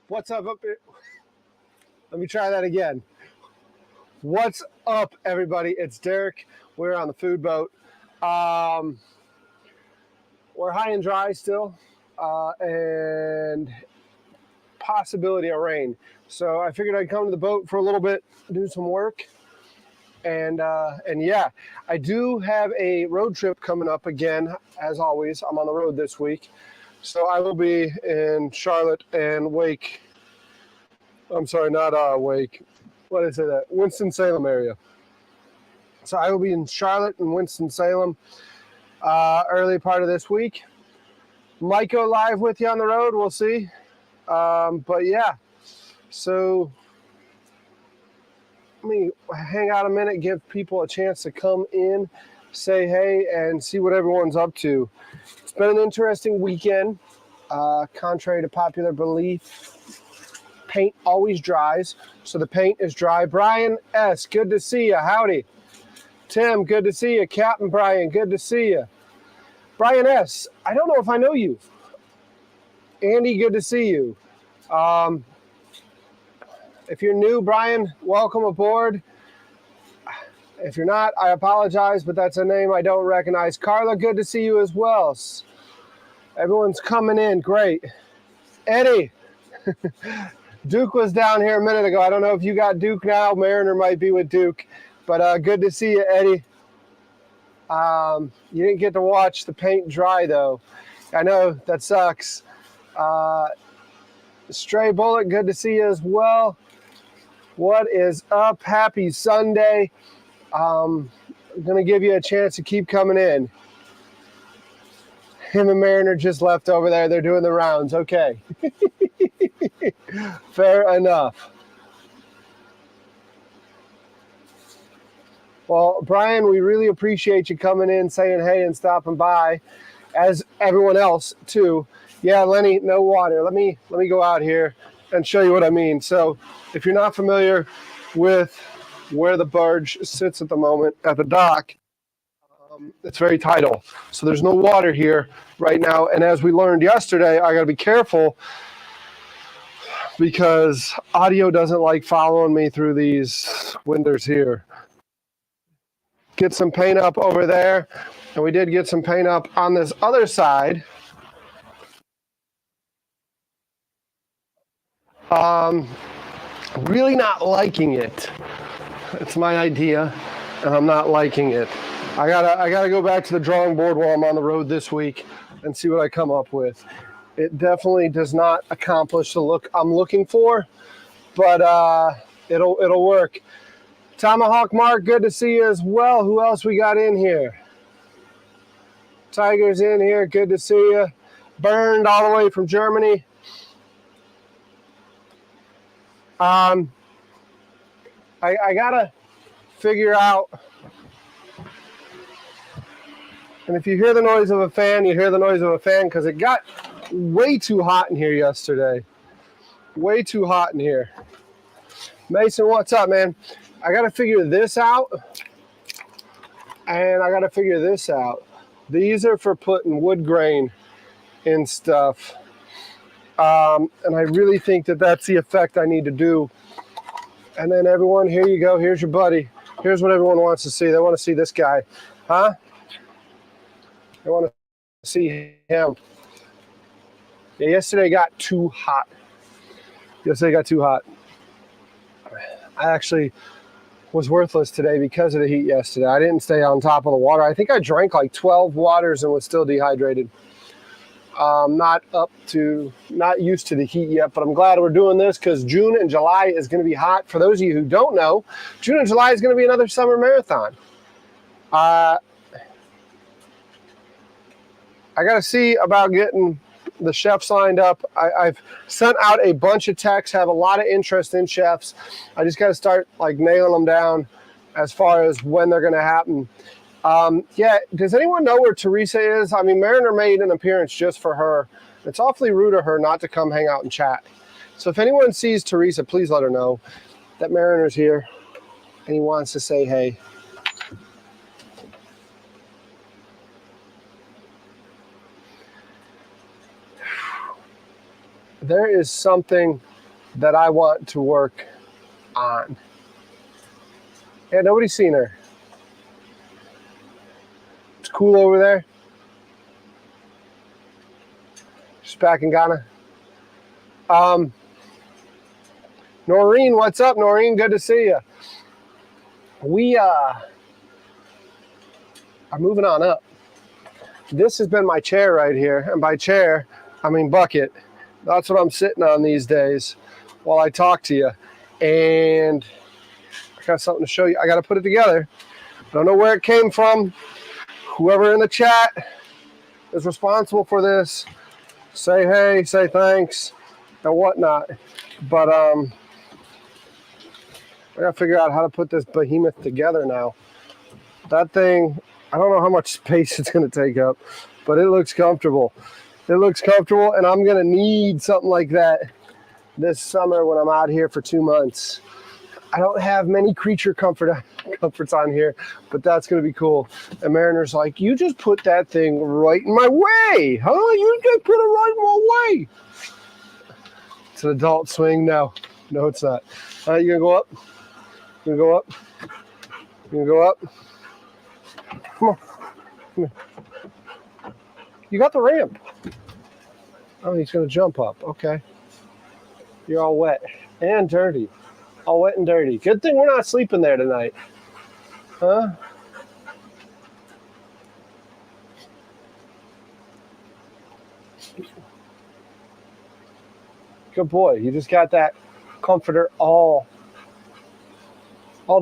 What's up here? Let me try that again. What's up, everybody? It's Derek. We're on the food boat. Um, we're high and dry still, and possibility of rain. So I figured I'd come to the boat for a little bit, do some work, and yeah, I do have a road trip coming up again. As always, I'm on the road this week, so I will be in Charlotte and Wake. I'm sorry, not Wake. What did I say that? Winston-Salem area. So I will be in Charlotte and Winston-Salem early part of this week. Might go live with you on the road. We'll see. But yeah, so let me hang out a minute, give people a chance to come in, say hey, and see what everyone's up to. It's been an interesting weekend. Contrary to popular belief, paint always dries, so the paint is dry. Brian S., good to see you. Howdy. Tim, good to see you. Captain Brian, good to see you. Brian S., I don't know if I know you. Andy, good to see you. If you're new, Brian, welcome aboard. If you're not, I apologize, but that's a name I don't recognize. Carla, good to see you as well. Everyone's coming in. Great. Eddie. Duke was down here a minute ago. I don't know if you got Duke now. Mariner might be with Duke. But good to see you, Eddie. You didn't get to watch the paint dry, though. I know, that sucks. Stray Bullet, good to see you as well. What is up? Happy Sunday. I'm going to give you a chance to keep coming in. Him and Mariner just left over there. They're doing the rounds. Okay. Fair enough. Well, Brian, we really appreciate you coming in, saying hey, and stopping by, as everyone else too. Yeah, Lenny, no water. Let me go out here and show you what I mean. So, if you're not familiar with where the barge sits at the moment at the dock, it's very tidal. So there's no water here right now. And as we learned yesterday, I got to be careful because audio doesn't like following me through these windows here. Get some paint up over there. And we did get some paint up on this other side. Really not liking it. It's my idea, and I'm not liking it. I gotta go back to the drawing board while I'm on the road this week and see what I come up with. It definitely does not accomplish the look I'm looking for, but it'll work. Tomahawk Mark, good to see you as well. Who else we got in here? Tiger's in here, good to see you. Burned all the way from Germany. I gotta figure out, and if you hear the noise of a fan, you hear the noise of a fan because it got way too hot in here yesterday. Way too hot in here. Mason, what's up, man? I gotta figure this out, and I gotta figure this out. These are for putting wood grain in stuff. And I really think that that's the effect I need to do. And then everyone, here you go. Here's your buddy. Here's what everyone wants to see. They want to see this guy. Huh? They want to see him. Yeah, yesterday got too hot. I actually was worthless today because of the heat yesterday. I didn't stay on top of the water. I think I drank like 12 waters and was still dehydrated. Not used to the heat yet, but I'm glad we're doing this because June and July is going to be hot. For those of you who don't know, June and July is going to be another summer marathon. I got to see about getting the chefs lined up. I've sent out a bunch of texts, have a lot of interest in chefs. I just got to start like nailing them down as far as when they're going to happen. Yeah, does anyone know where Teresa is? I mean, Mariner made an appearance just for her. It's awfully rude of her not to come hang out and chat. So if anyone sees Teresa, please let her know that Mariner's here and he wants to say hey. There is something that I want to work on. Yeah, nobody's seen her. It's cool over there. She's back in Ghana. Noreen, what's up, Noreen? Good to see you. We are moving on up. This has been my chair right here, and by chair, I mean bucket. That's what I'm sitting on these days while I talk to you. And I got something to show you. I got to put it together. Don't know where it came from. Whoever in the chat is responsible for this, say hey, say thanks, and whatnot. But I got to figure out how to put this behemoth together now. That thing, I don't know how much space it's going to take up, but it looks comfortable. It looks comfortable, and I'm going to need something like that this summer when I'm out here for 2 months. I don't have many creature comforts on here, but that's going to be cool. And Mariner's like, you just put that thing right in my way, huh? You just put it right in my way. It's an adult swing? No, it's not. You going to go up? You going to go up? You going to go up? Come on. Come here. You got the ramp. Oh, he's going to jump up. Okay. You're all wet and dirty. All wet and dirty. Good thing we're not sleeping there tonight. Huh? Good boy. You just got that comforter all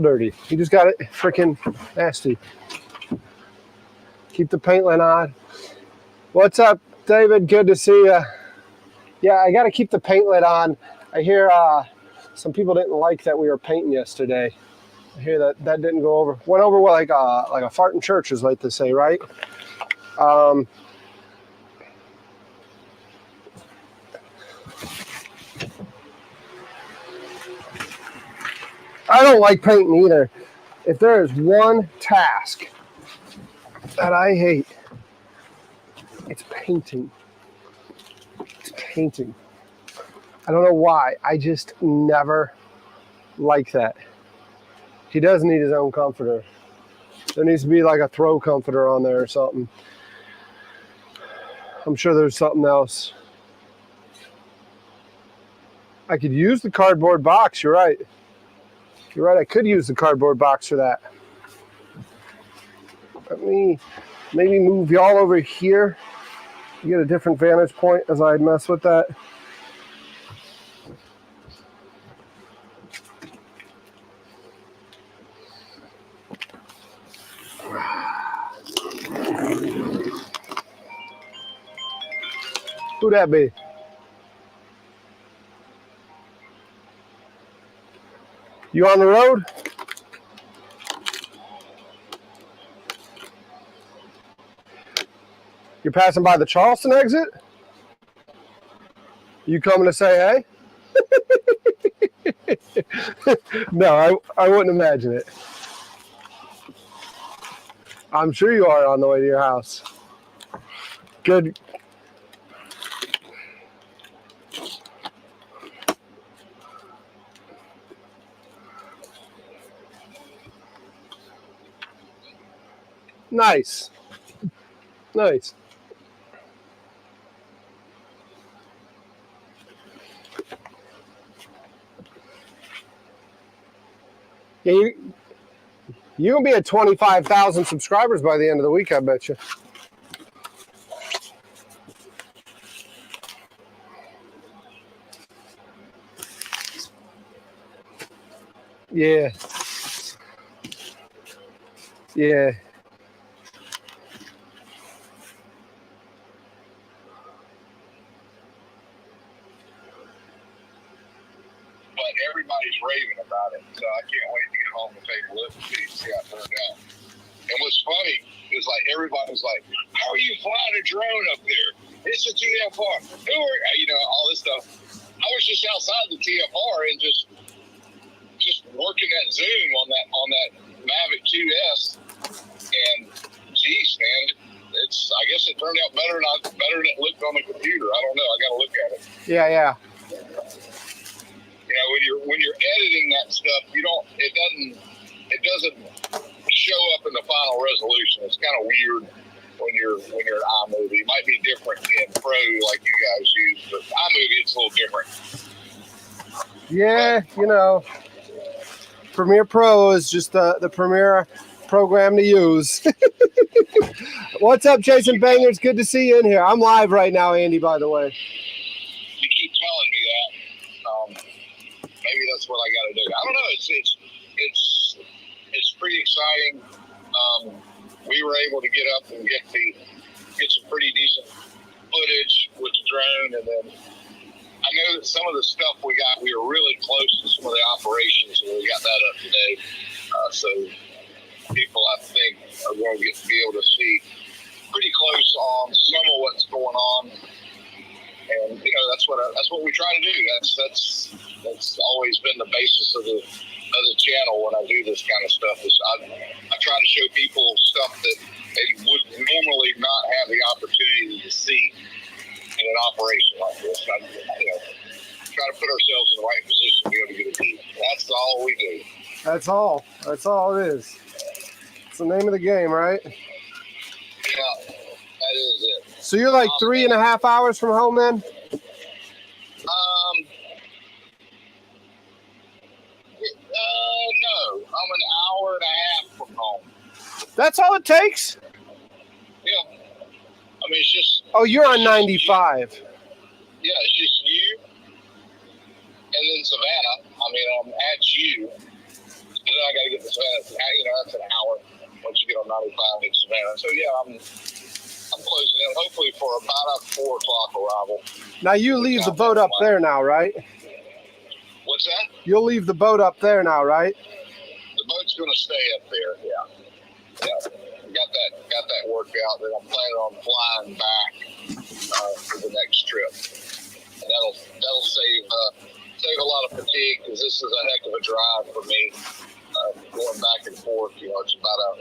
dirty. You just got it freaking nasty. Keep the paint line on. What's up, David? Good to see you. Yeah, I got to keep the paint lid on. I hear some people didn't like that we were painting yesterday. I hear that didn't go over. Went over like a fart in church, is like to say, right? I don't like painting either. If there is one task that I hate, it's painting. It's painting. I don't know why. I just never like that. He does need his own comforter. There needs to be like a throw comforter on there or something. I'm sure there's something else. I could use the cardboard box. You're right. You're right. I could use the cardboard box for that. Let me maybe move y'all over here. You get a different vantage point as I mess with that. Who that be? You on the road? You're passing by the Charleston exit? You coming to say hey? No, I wouldn't imagine it. I'm sure you are on the way to your house. Good. Nice. Nice. Yeah, you're going to be at 25,000 subscribers by the end of the week, I bet you. Yeah. Yeah. But everybody's raving about it, so I can't wait to get home and take a look and see how it turned out. And what's funny is like everybody was like, "How are you flying a drone up there? It's a TFR. Who are all this stuff?" I was just outside the TFR and just working that zoom on that Mavic 2S, and geez, man, I guess it turned out better than it looked on the computer. I don't know. I got to look at it. Yeah. when you're editing that stuff, it doesn't show up in the final resolution. It's kind of weird when you're in iMovie. It might be different in Pro like you guys use, but iMovie it's a little different. Yeah, you know, Premiere Pro is just the premier program to use. What's up, Jason Bangers? Good to see you in here. I'm live right now, Andy, by the way. You keep telling me that. Maybe that's what I got to do. I don't know. It's pretty exciting. We were able to get up and get some pretty decent footage with the drone, and then I know that some of the stuff we were really close to some of the operations, and we got that up today. So people, I think, are going to be able to see pretty close on some of what's going on. And you know, that's what we try to do. That's always been the basis of the channel when I do this kind of stuff. Is I try to show people stuff that they would normally not have the opportunity to see in an operation like this. Try to put ourselves in the right position to be able to get a deal. That's all we do. That's all. That's all it is. It's the name of the game, right? Yeah, that is it. So you're like 3.5 hours from home then? No, I'm an hour and a half from home. That's all it takes? Yeah. I mean, it's just... Oh, you're on 95. Yeah, it's just you and then Savannah. I mean, I'm at you. And then I got to get to Savannah. You know, that's an hour once you get on 95 in Savannah. So, yeah, I'm closing in, hopefully for about a 4 o'clock arrival. Now, you leave the boat up there now, right? What's that? You'll leave the boat up there now, right? The boat's going to stay up there, yeah. Got that worked out. Then I'm planning on flying back for the next trip. And that'll save a lot of fatigue, because this is a heck of a drive for me, going back and forth. You know, it's about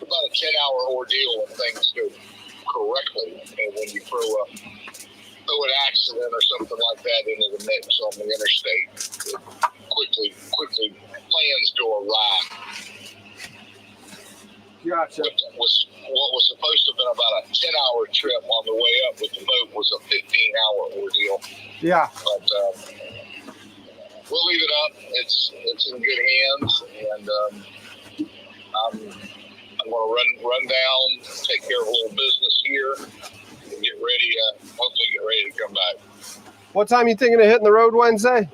a 10-hour ordeal when things go correctly, and when you throw an accident or something like that into the mix on the interstate, quickly plans go awry. Gotcha. What was supposed to have been about a 10-hour trip on the way up with the boat was a 15-hour ordeal. Yeah. But we'll leave it up. It's in good hands, and I'm going to run down, take care of a little business here, and get ready. Hopefully, get ready to come back. What time are you thinking of hitting the road Wednesday?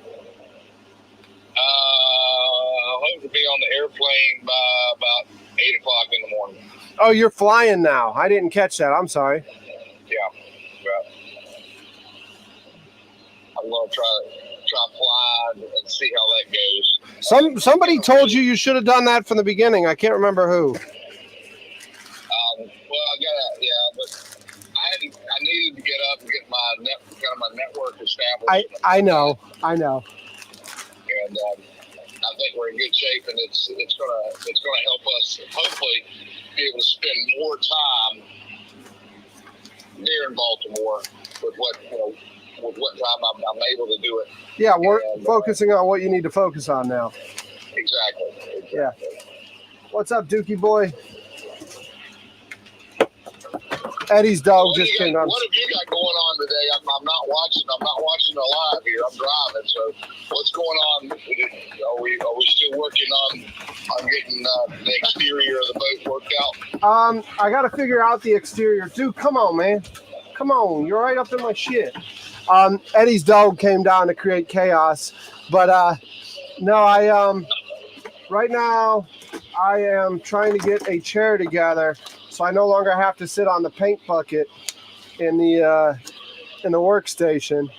I hope to be on the airplane by about 8 o'clock in the morning. Oh, you're flying now. I didn't catch that. I'm sorry. Yeah. I'm going to try fly and see how that goes. Somebody told you should have done that from the beginning. I can't remember who. But I needed to get up and get my network established. I know. And I think we're in good shape, and it's gonna help us hopefully be able to spend more time here in Baltimore with what time I'm able to do it. Yeah, we're focusing on what you need to focus on now. Exactly. Yeah. What's up, Dookie boy? Eddie's dog just came on. What have you got going on today? I'm not watching the live here. I'm driving. So what's going on? Are we still working on getting the exterior of the boat worked out? I got to figure out the exterior. Dude, come on, man. Come on. You're right up in my shit. Eddie's dog came down to create chaos. But no, right now I am trying to get a chair together, so I no longer have to sit on the paint bucket in the workstation.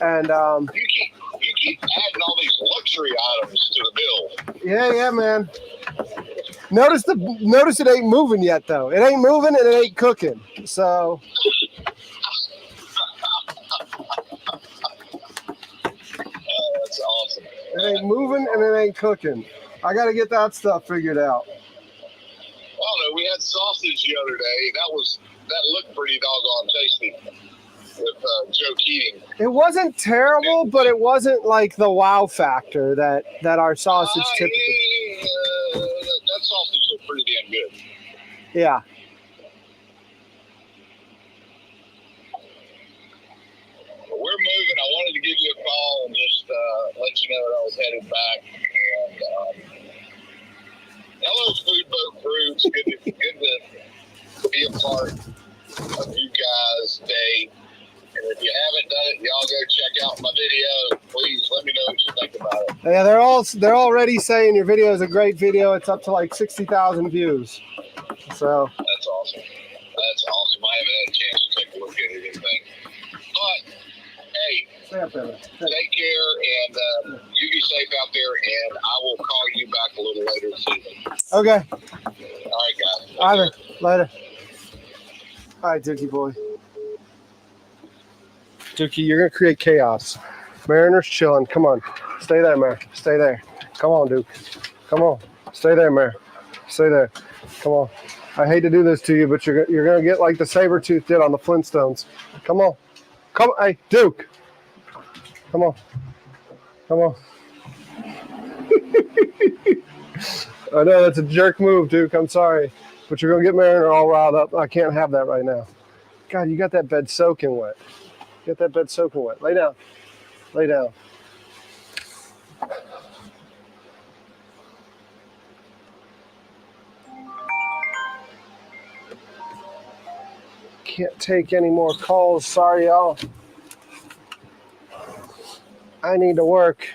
And you keep adding all these luxury items to the bill. Yeah, man. Notice it ain't moving yet though. It ain't moving and it ain't cooking. So that's awesome. It ain't moving and it ain't cooking. I got to get that stuff figured out. Well, no, we had sausage the other day. That looked pretty doggone tasty with Joe Keating. It wasn't terrible, but it wasn't like the wow factor that our sausage typically. That sausage is pretty damn good. Yeah. We're moving. I wanted to give you a call and just let you know that I was headed back. And hello, Food Boat crew. It's good to be a part of you guys' day. And if you haven't done it, y'all go check out my video. Please let me know what you think about it. Yeah, they're already saying your video is a great video. It's up to like 60,000 views. So that's awesome. That's awesome. I haven't had a chance to take a look at it or anything. But hey, take care and you be safe out there. And I will call you back a little later this evening. Okay. All right, guys. All right, later. All right, Dookie boy. Dookie, you're gonna create chaos. Mariner's chilling. Come on, stay there, Mar. Stay there. Come on, Duke. Come on, stay there, Mar. Stay there. Come on. I hate to do this to you, but you're gonna get like the Sabretooth did on the Flintstones. Come on. Come on. Hey, Duke. Come on. Come on. I know that's a jerk move, Duke. I'm sorry, but you're gonna get Mariner all riled up. I can't have that right now. God, you got that bed soaking wet. Get that bed soaking wet. Lay down. Lay down. Can't take any more calls. Sorry, y'all. I need to work.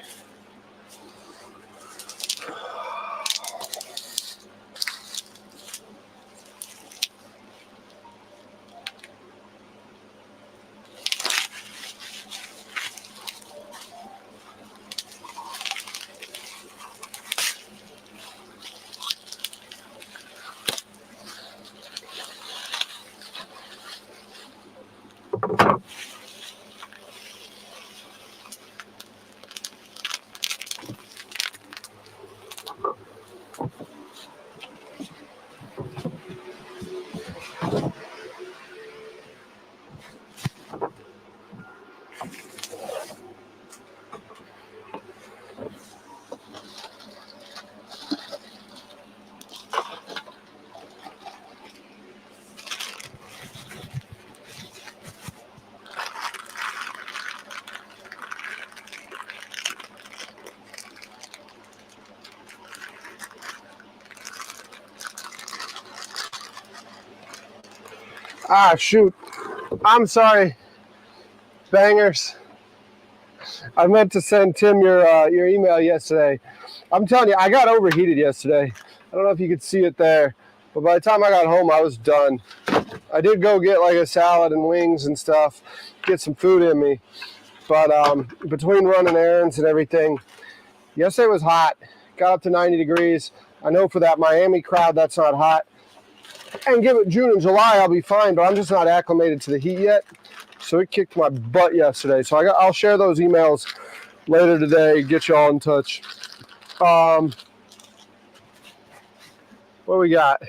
Ah, shoot. I'm sorry, bangers. I meant to send Tim your email yesterday. I'm telling you, I got overheated yesterday. I don't know if you could see it there, but by the time I got home, I was done. I did go get like a salad and wings and stuff, get some food in me. But between running errands and everything, yesterday was hot. Got up to 90 degrees. I know for that Miami crowd, that's not hot. And give it June and July, I'll be fine, but I'm just not acclimated to the heat yet. So it kicked my butt yesterday. So I'll share those emails later today, get you all in touch. What do we got?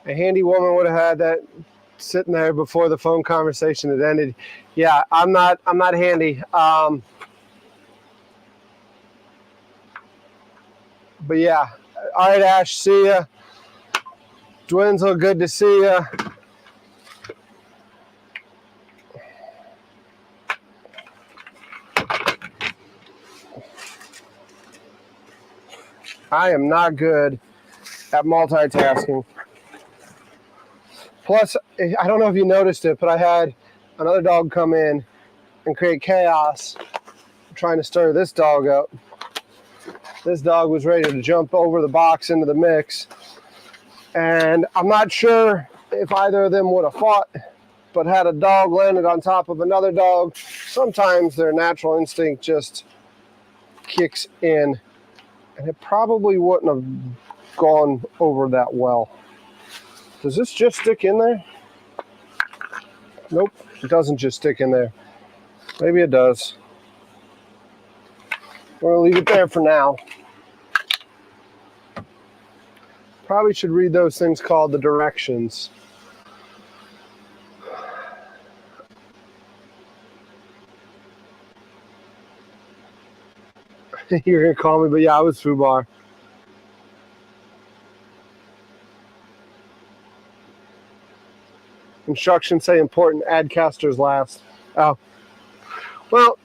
A handy woman would have had that sitting there before the phone conversation had ended. Yeah, I'm not handy. But yeah, all right, Ash, see ya. Dwinsel, good to see ya. I am not good at multitasking. Plus, I don't know if you noticed it, but I had another dog come in and create chaos trying to stir this dog up. This dog was ready to jump over the box into the mix. And I'm not sure if either of them would have fought, but had a dog landed on top of another dog, sometimes their natural instinct just kicks in. And it probably wouldn't have gone over that well. Does this just stick in there? Nope, it doesn't just stick in there. Maybe it does. We're gonna leave it there for now. Probably should read those things called the directions. You're gonna call me, but yeah, I was Fubar. Instructions say important. Add casters last. Oh, well,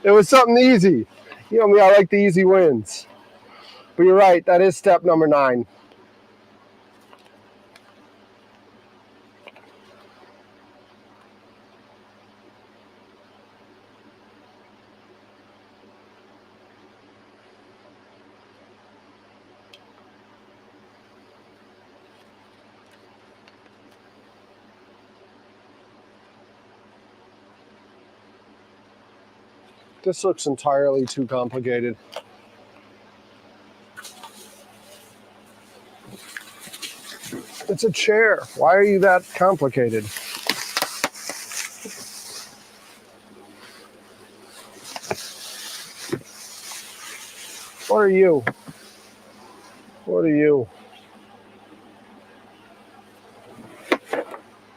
it was something easy. You know me, I like the easy wins. But you're right, that is step number 9. This looks entirely too complicated. It's a chair. Why are you that complicated? What are you? What are you?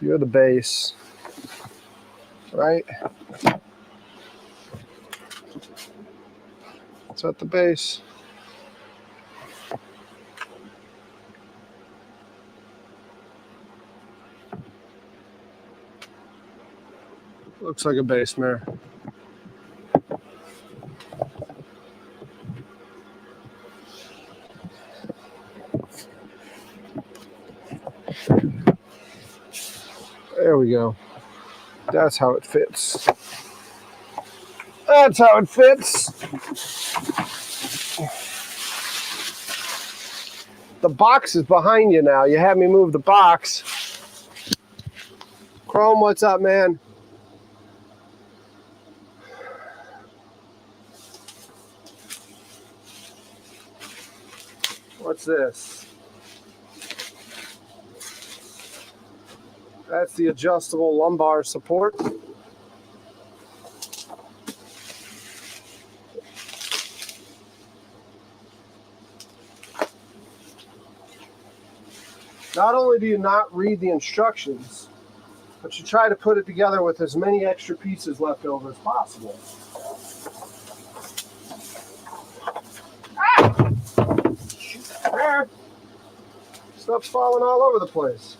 You're the base, right? It's at the base. Looks like a base mare. There we go. That's how it fits. That's how it fits. The box is behind you now. You had me move the box. Chrome, what's up, man? What's this? That's the adjustable lumbar support. Not only do you not read the instructions, but you try to put it together with as many extra pieces left over as possible. Ah! There. Stuff's falling all over the place.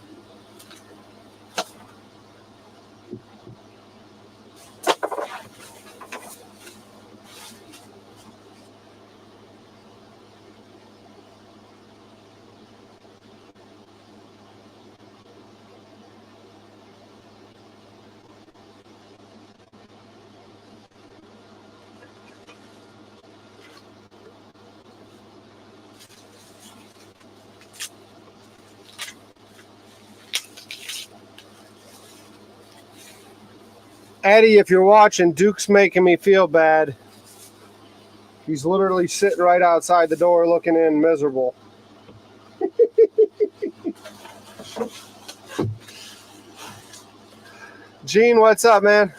Eddie, if you're watching, Duke's making me feel bad. He's literally sitting right outside the door looking in miserable. Gene, what's up, man?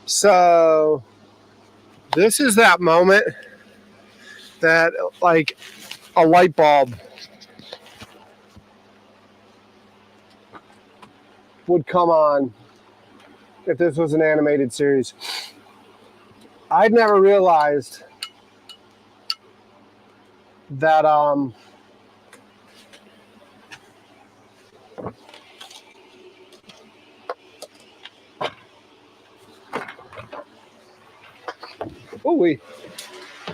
So this is that moment that, like, a light bulb would come on if this was an animated series. I'd never realized that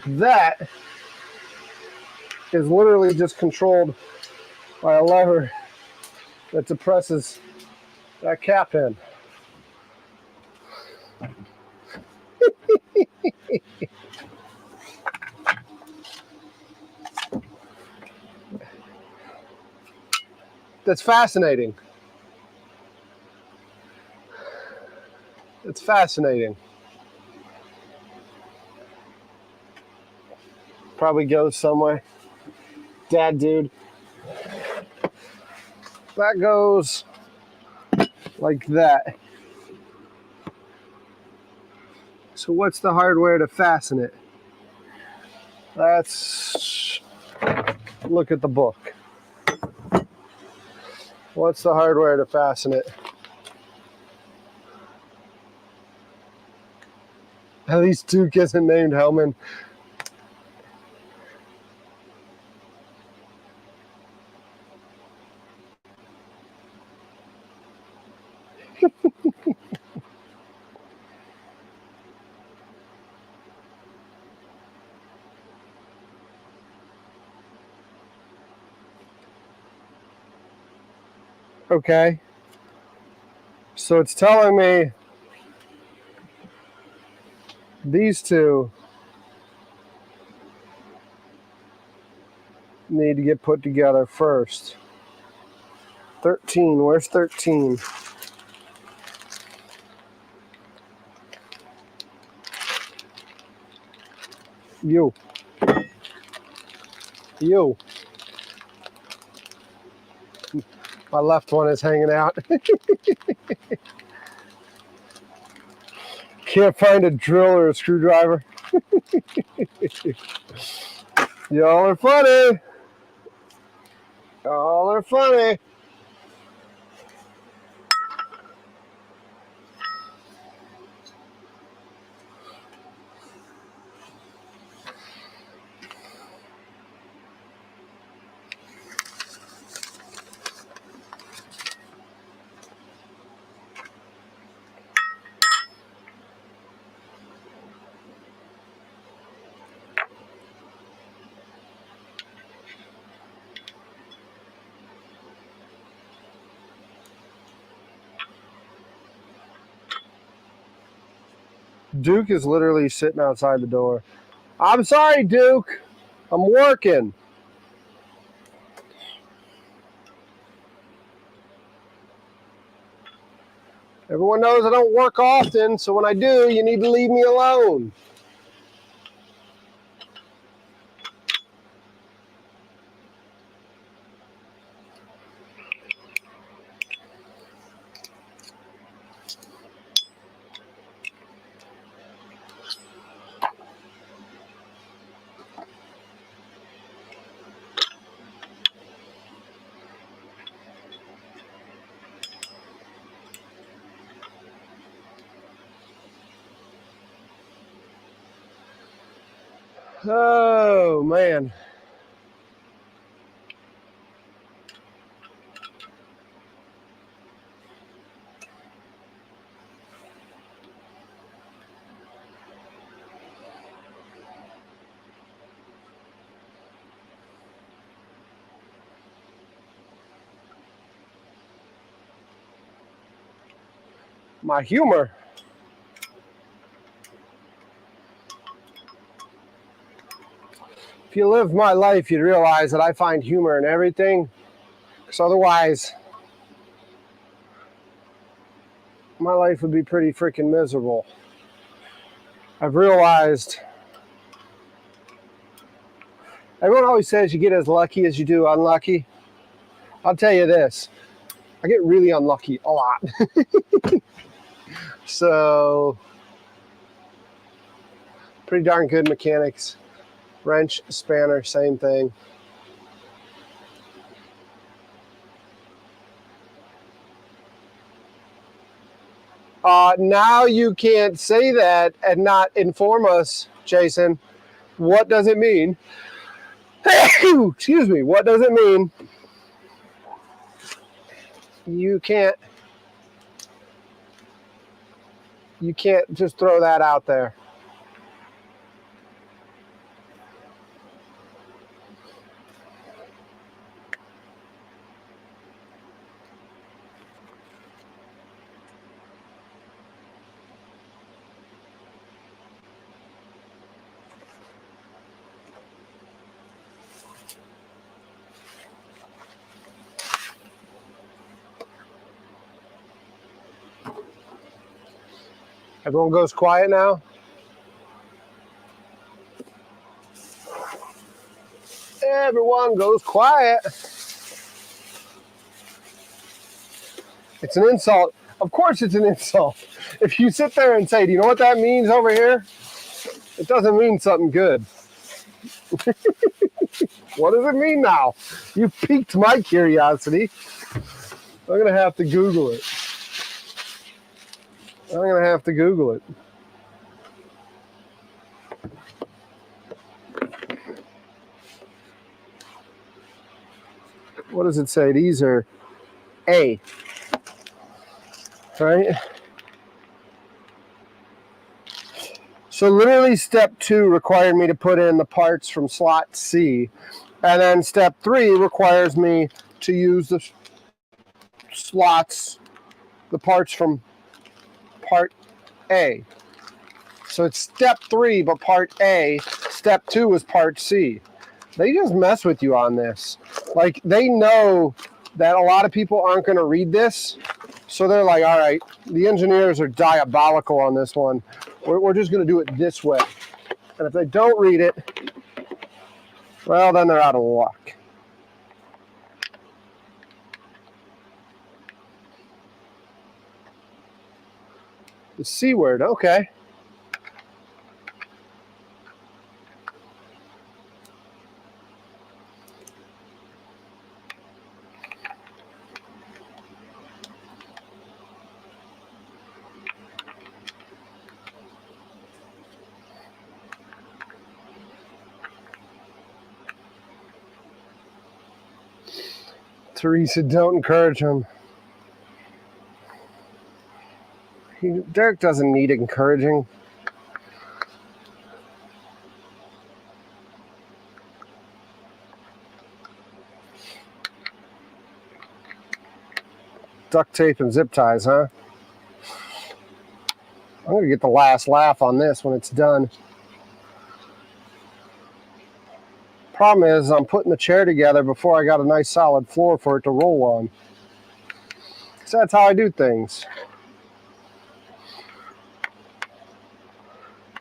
that is literally just controlled by a lever that depresses that cap in. that's fascinating. It's fascinating. Probably goes somewhere. Dad, dude. That goes like that. So what's the hardware to fasten it? Let's look at the book. What's the hardware to fasten it? At least Duke isn't named Hellman. Okay. So it's telling me these two need to get put together first. 13, where's 13? You. My left one is hanging out. Can't find a drill or a screwdriver. Y'all are funny. Y'all are funny. Duke is literally sitting outside the door. I'm sorry, Duke. I'm working. Everyone knows I don't work often, so when I do, you need to leave me alone. Oh, man. My humor. If you lived my life, you'd realize that I find humor in everything. Because otherwise, my life would be pretty freaking miserable. I've realized, everyone always says you get as lucky as you do unlucky. I'll tell you this, I get really unlucky a lot. So, pretty darn good mechanics. Wrench, spanner, same thing. Now you can't say that and not inform us, Jason. What does it mean? Excuse me. What does it mean? You can't just throw that out there. Everyone goes quiet now. Everyone goes quiet. It's an insult. Of course it's an insult. If you sit there and say, do you know what that means over here? It doesn't mean something good. What does it mean now? You piqued my curiosity. I'm going to have to Google it. What does it say? These are A. Right? So literally step 2 required me to put in the parts from slot C. And then step 3 requires me to use the slots, the parts from part A. So it's step 3, but part A. Step 2 is part C. They just mess with you on this. Like, they know that a lot of people aren't going to read this. So they're like, all right, the engineers are diabolical on this one. We're just going to do it this way. And if they don't read it, well, then they're out of luck. The C word, okay. Teresa, don't encourage him. Derek doesn't need encouraging. Duct tape and zip ties, huh? I'm going to get the last laugh on this when it's done. Problem is, I'm putting the chair together before I got a nice solid floor for it to roll on. So that's how I do things.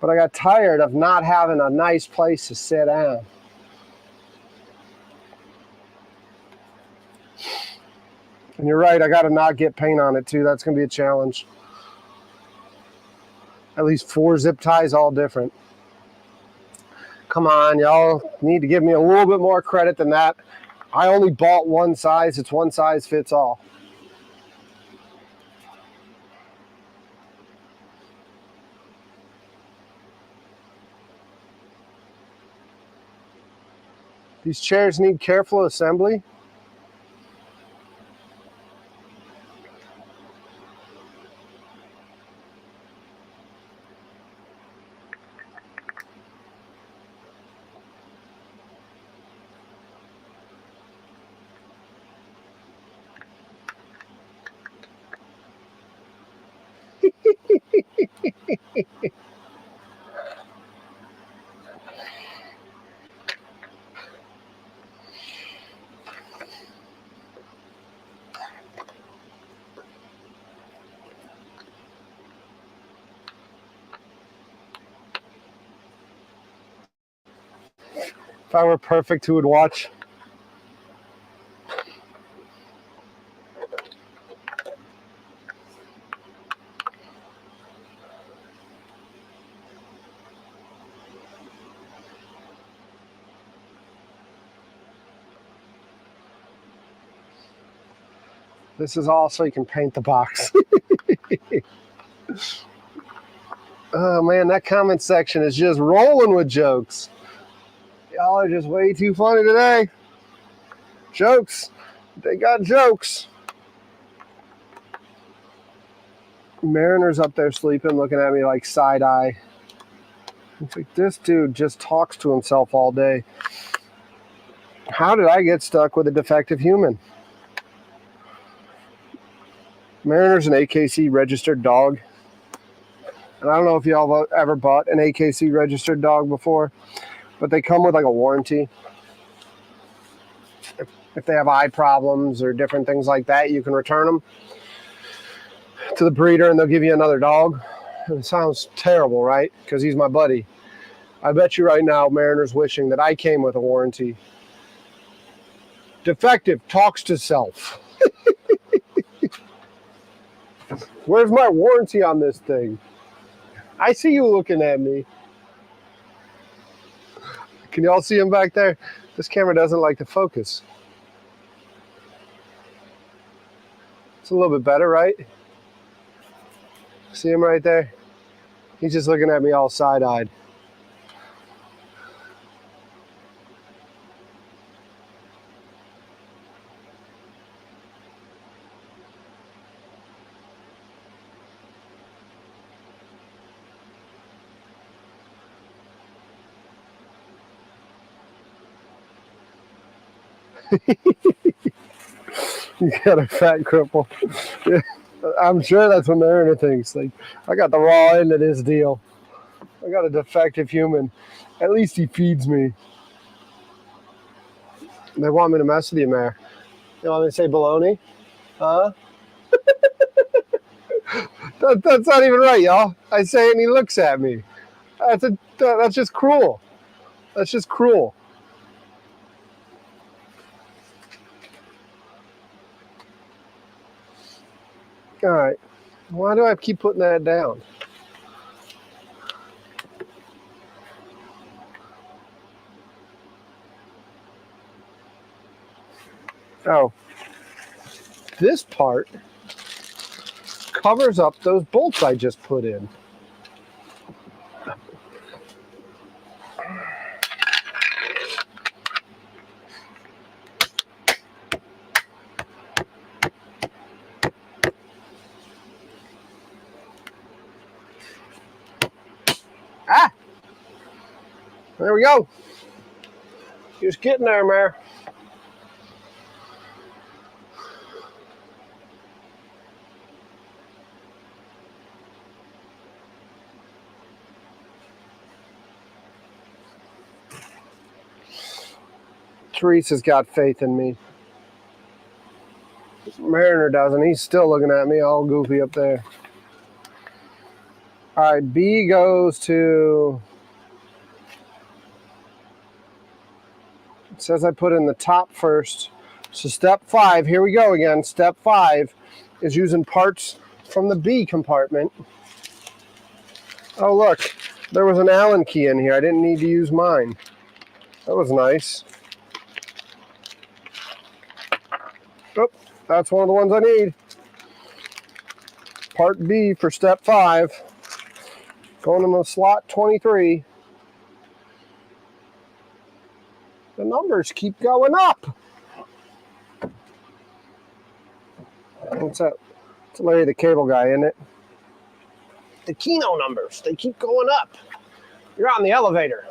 But I got tired of not having a nice place to sit down. And you're right, I got to not get paint on it too. That's going to be a challenge. At least 4 zip ties, all different. Come on, y'all need to give me a little bit more credit than that. I only bought one size. It's one size fits all. These chairs need careful assembly. If I were perfect, who would watch? This is all so you can paint the box. Oh man, that comment section is just rolling with jokes. Y'all are just way too funny today. Jokes. They got jokes. Mariner's up there sleeping, looking at me like side eye. It's like, this dude just talks to himself all day. How did I get stuck with a defective human? Mariner's an AKC registered dog. And I don't know if y'all have ever bought an AKC registered dog before, but they come with like a warranty. If they have eye problems or different things like that, you can return them to the breeder and they'll give you another dog. It sounds terrible, right? Because he's my buddy. I bet you right now, Mariner's wishing that I came with a warranty. Defective talks to self. Where's my warranty on this thing? I see you looking at me. Can y'all see him back there? This camera doesn't like to focus. It's a little bit better, right? See him right there? He's just looking at me all side-eyed. You got a fat cripple. Yeah, I'm sure that's what Mariner thinks. Like, I got the raw end of this deal. I got a defective human. At least he feeds me. They want me to mess with you, Mayor. You want me to say baloney? Huh? That's not even right, y'all. I say it and he looks at me. That's just cruel. That's just cruel. All right. Why do I keep putting that down? Oh. This part covers up those bolts I just put in. Ah! There we go. Just getting there, Mayor. Teresa's got faith in me. Mariner doesn't. He's still looking at me all goofy up there. All right, B goes to... It says I put in the top first. So step 5, here we go again. Step 5 is using parts from the B compartment. Oh, look. There was an Allen key in here. I didn't need to use mine. That was nice. Oh, that's one of the ones I need. Part B for step 5. Going in the slot 23. The numbers keep going up. What's that? It's Larry the Cable Guy, isn't it? The Keno numbers, they keep going up. You're on the elevator.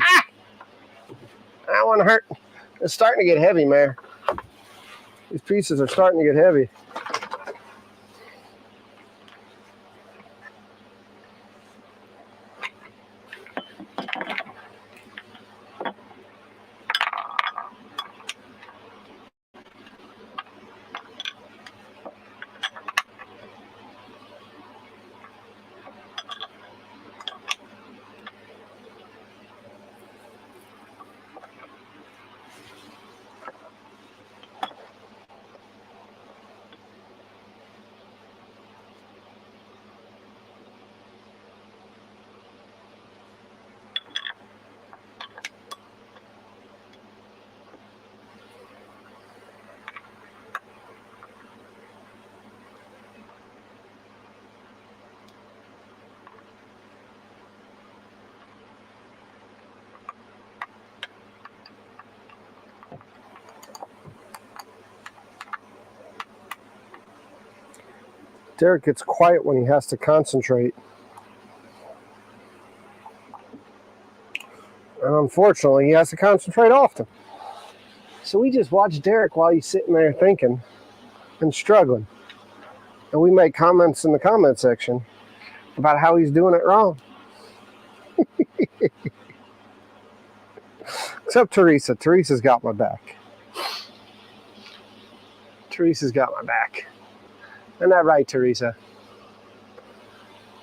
Ah! That one hurt. It's starting to get heavy, man. These pieces are starting to get heavy. Derek gets quiet when he has to concentrate. And unfortunately, he has to concentrate often. So we just watch Derek while he's sitting there thinking and struggling. And we make comments in the comment section about how he's doing it wrong. Except Teresa. Teresa's got my back. Teresa's got my back. Isn't that right, Teresa?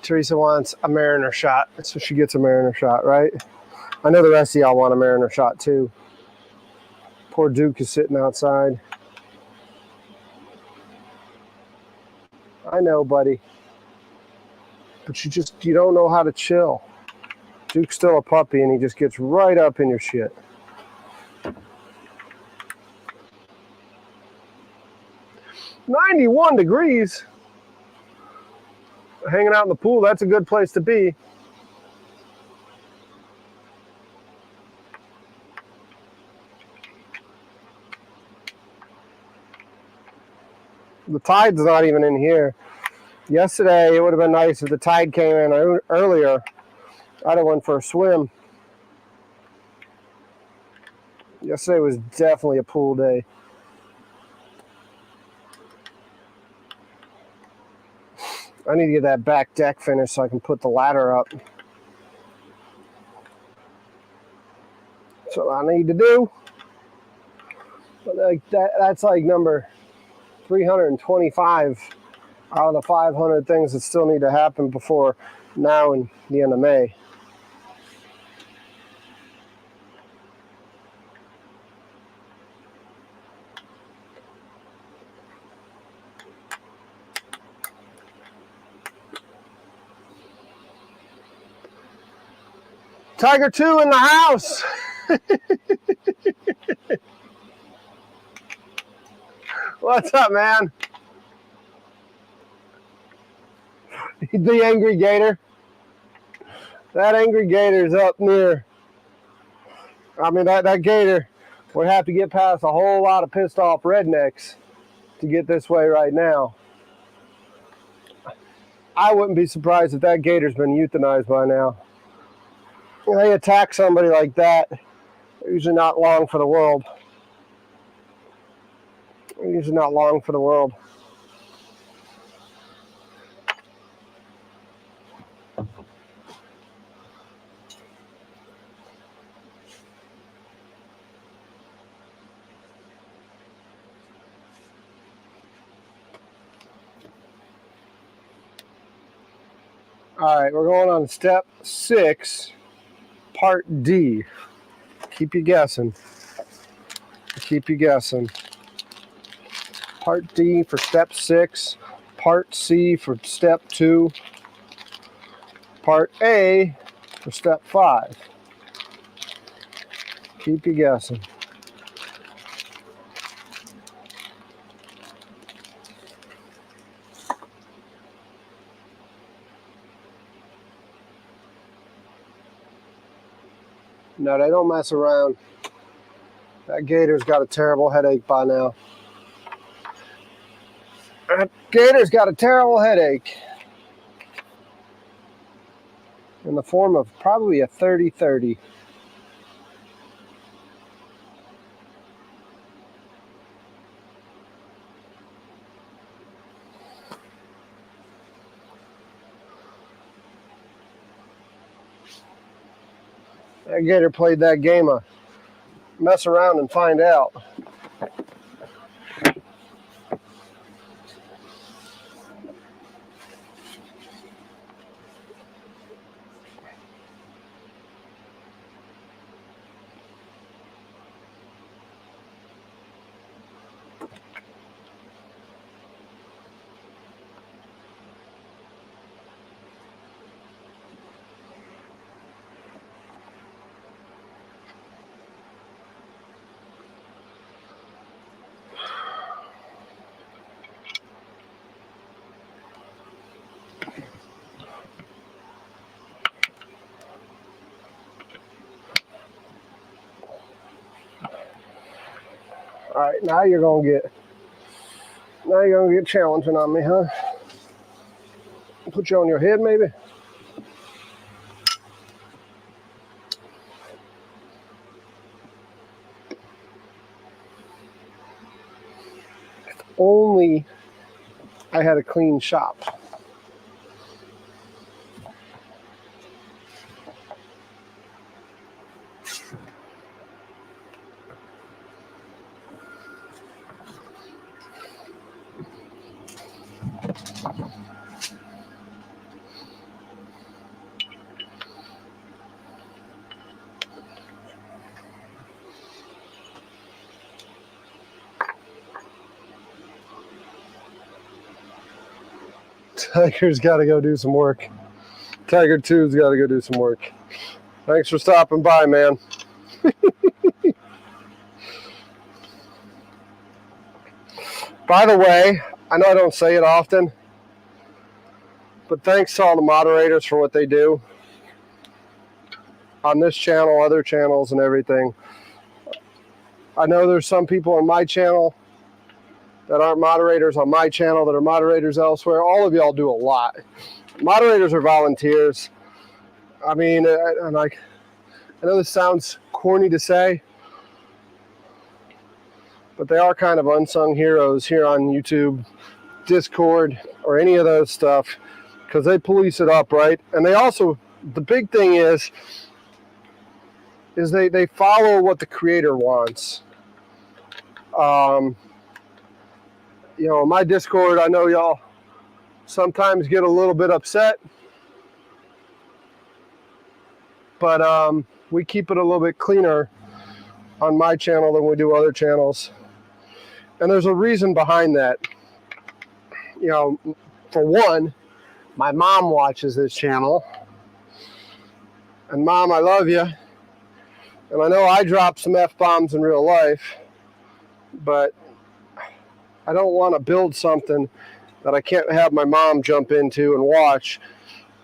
Teresa wants a Mariner shot, so she gets a Mariner shot, right? I know the rest of y'all want a Mariner shot too. Poor Duke is sitting outside. I know, buddy. But you don't know how to chill. Duke's still a puppy, and he just gets right up in your shit. "91 degrees. Hanging out in the pool, that's a good place to be. The tide's not even in here. Yesterday, it would have been nice if the tide came in earlier. I'd have went for a swim. Yesterday was definitely a pool day. I need to get that back deck finished so I can put the ladder up. That's what I need to do. But like that's like number 325 out of the 500 things that still need to happen before now and the end of May. Tiger 2 in the house. What's up, man? The angry gator. That angry gator's up near. I mean, that gator would have to get past a whole lot of pissed off rednecks to get this way right now. I wouldn't be surprised if that gator's been euthanized by now. When they attack somebody like that, they're usually not long for the world. They're usually not long for the world. All right, we're going on step 6, part D. Keep you guessing. Keep you guessing. Part D for step 6, part C for step 2, part A for step 5. Keep you guessing. No, they don't mess around. That gator's got a terrible headache by now. That gator's got a terrible headache. In the form of probably a 30-30. That gator played that game of mess around and find out. All right, now you're gonna get challenging on me, huh? Put you on your head, maybe. If only I had a clean shop. Tiger's got to go do some work. Tiger 2's got to go do some work. Thanks for stopping by, man. By the way, I know I don't say it often, but thanks to all the moderators for what they do on this channel, other channels, and everything. I know there's some people on my channel that aren't moderators on my channel that are moderators elsewhere. All of y'all do a lot. Moderators are volunteers. I mean, and I know this sounds corny to say, but they are kind of unsung heroes here on YouTube, Discord, or any of those stuff, because they police it up, right? And they also, the big thing is they follow what the creator wants. You know, my Discord, I know y'all sometimes get a little bit upset, but we keep it a little bit cleaner on my channel than we do other channels. And there's a reason behind that. You know, for one, my mom watches this channel. And Mom, I love you. And I know I drop some F-bombs in real life, but I don't want to build something that I can't have my mom jump into and watch,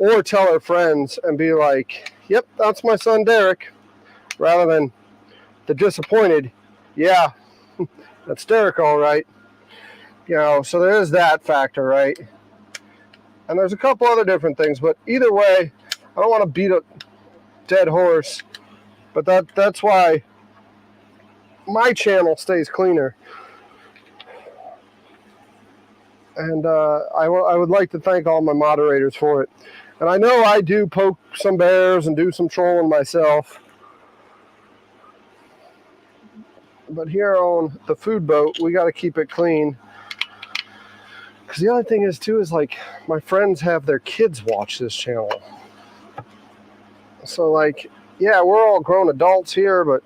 or tell her friends and be like, yep, that's my son Derek, rather than the disappointed, yeah, that's Derek, all right. You know, so there is that factor, right? And there's a couple other different things, but either way, I don't want to beat a dead horse, but that's why my channel stays cleaner. And I would like to thank all my moderators for it. And I know I do poke some bears and do some trolling myself. But here on the food boat, we got to keep it clean. Because the other thing is, too, is like my friends have their kids watch this channel. So, like, yeah, we're all grown adults here, but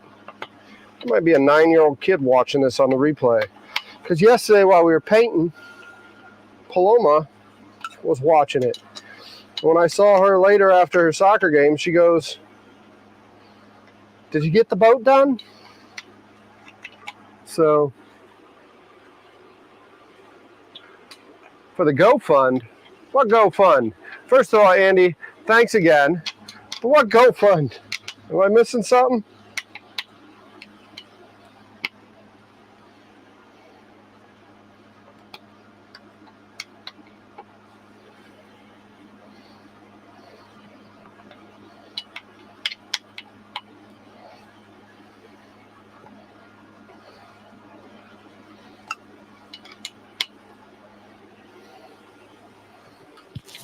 there might be a 9-year-old kid watching this on the replay. Because yesterday, while we were painting, Paloma was watching it. When I saw her later after her soccer game, she goes, "Did you get the boat done?" So, for the GoFund, what GoFund? First of all, Andy, thanks again. But what GoFund? Am I missing something?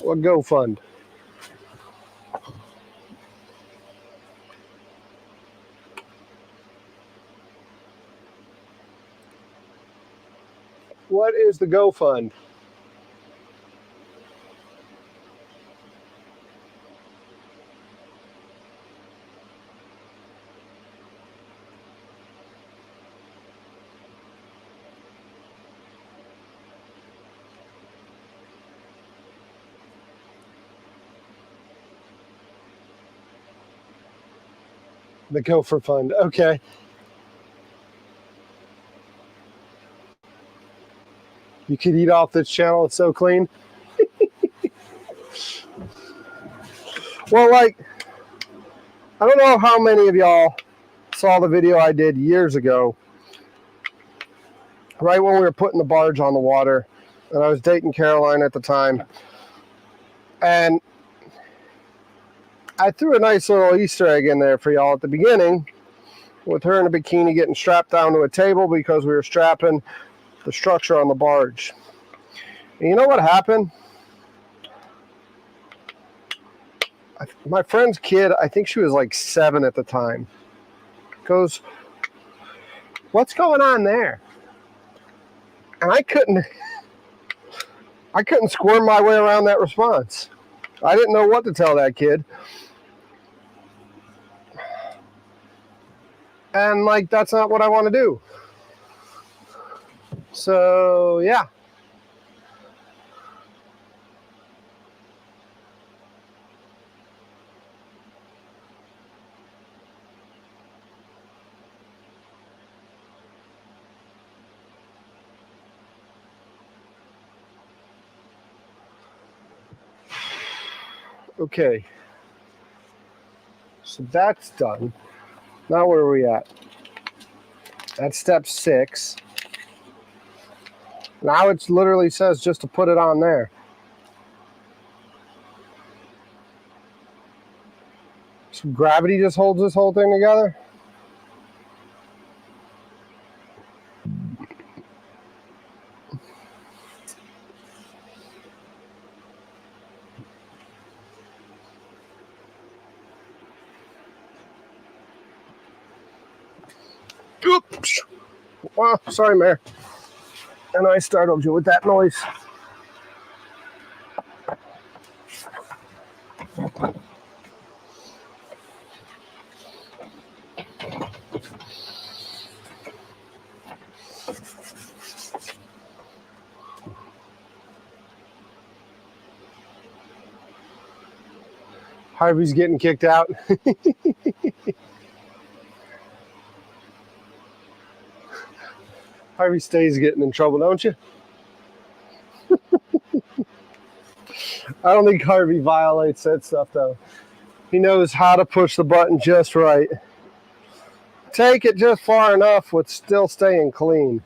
What GoFund? What is the GoFund? The Gopher Fund. Okay. You could eat off this channel. It's so clean. Well, like, I don't know how many of y'all saw the video I did years ago, right when we were putting the barge on the water, and I was dating Caroline at the time. And I threw a nice little Easter egg in there for y'all at the beginning, with her in a bikini getting strapped down to a table because we were strapping the structure on the barge. And you know what happened? My friend's kid, I think she was like 7 at the time, goes, "What's going on there?" And I couldn't squirm my way around that response. I didn't know what to tell that kid. And like, that's not what I want to do. So, yeah. Okay. So that's done. Now where are we at? That's step 6. Now it literally says just to put it on there. So gravity just holds this whole thing together? Oops. Oh, sorry, Mayor. And I startled you with that noise. Harvey's getting kicked out. Harvey stays getting in trouble, don't you? I don't think Harvey violates that stuff, though. He knows how to push the button just right. Take it just far enough with still staying clean.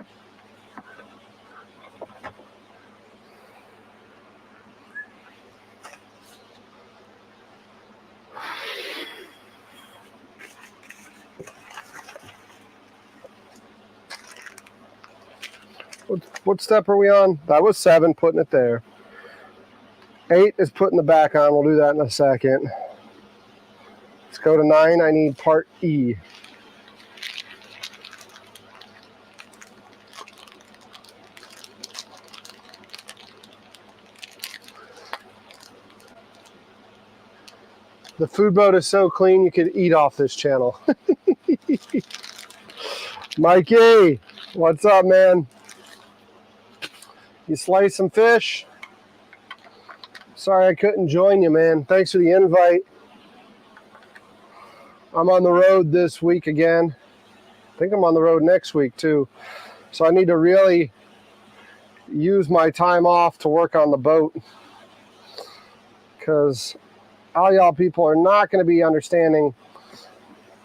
What step are we on? That was 7, putting it there. 8 is putting the back on. We'll do that in a second. Let's go to 9. I need part E. The food boat is so clean you could eat off this channel. Mikey, what's up, man? You slice some fish? Sorry I couldn't join you, man. Thanks for the invite. I'm on the road this week again. I think I'm on the road next week too. So I need to really use my time off to work on the boat, because all y'all people are not going to be understanding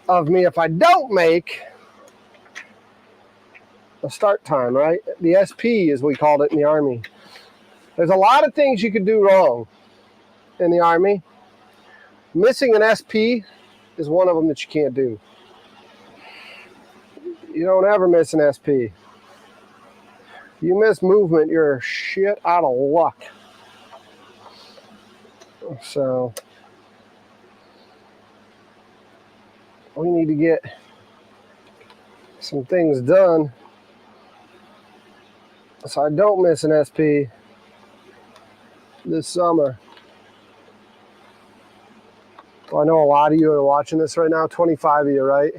of me if I don't make a start time, right? The SP, as we called it in the Army. There's a lot of things you could do wrong in the Army. Missing an SP is one of them that you can't do. You don't ever miss an SP. You miss movement, you're shit out of luck. So we need to get some things done so I don't miss an SP this summer. Well, I know a lot of you are watching this right now, 25 of you, right?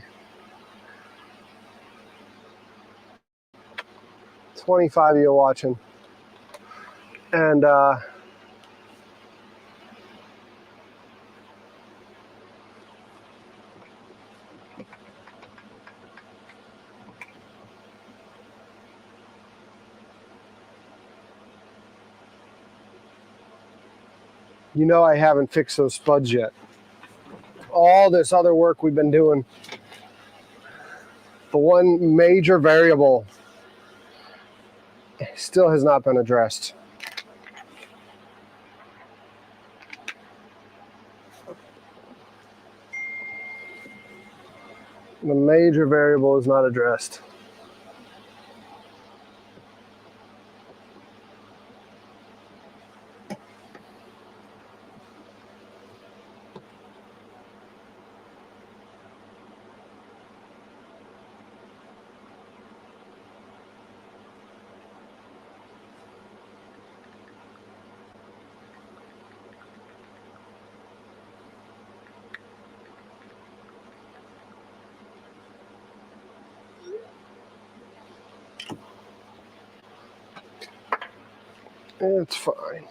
25 of you are watching. And you know I haven't fixed those spuds yet. All this other work we've been doing, the one major variable still has not been addressed. The major variable is not addressed. It's fine.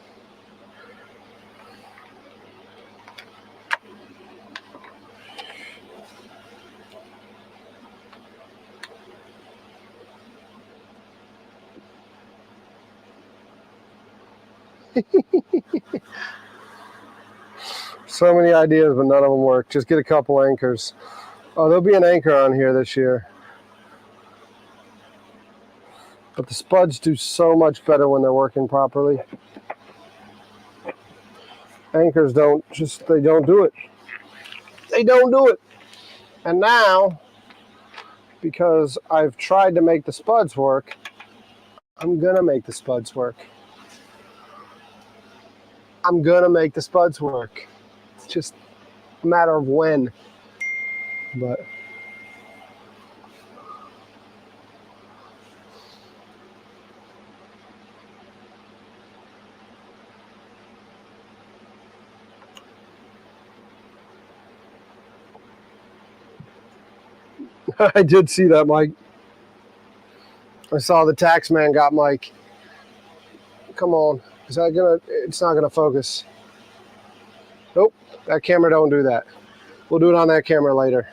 So many ideas, but none of them work. Just get a couple anchors. Oh, there'll be an anchor on here this year. But the spuds do so much better when they're working properly. Anchors don't do it. They don't do it. And now, because I've tried to make the spuds work, I'm gonna make the spuds work. I'm gonna make the spuds work. It's just a matter of when. But I did see that, Mike. I saw the tax man got Mike. Come on. Is that gonna, it's not gonna focus. Nope, that camera don't do that. We'll do it on that camera later.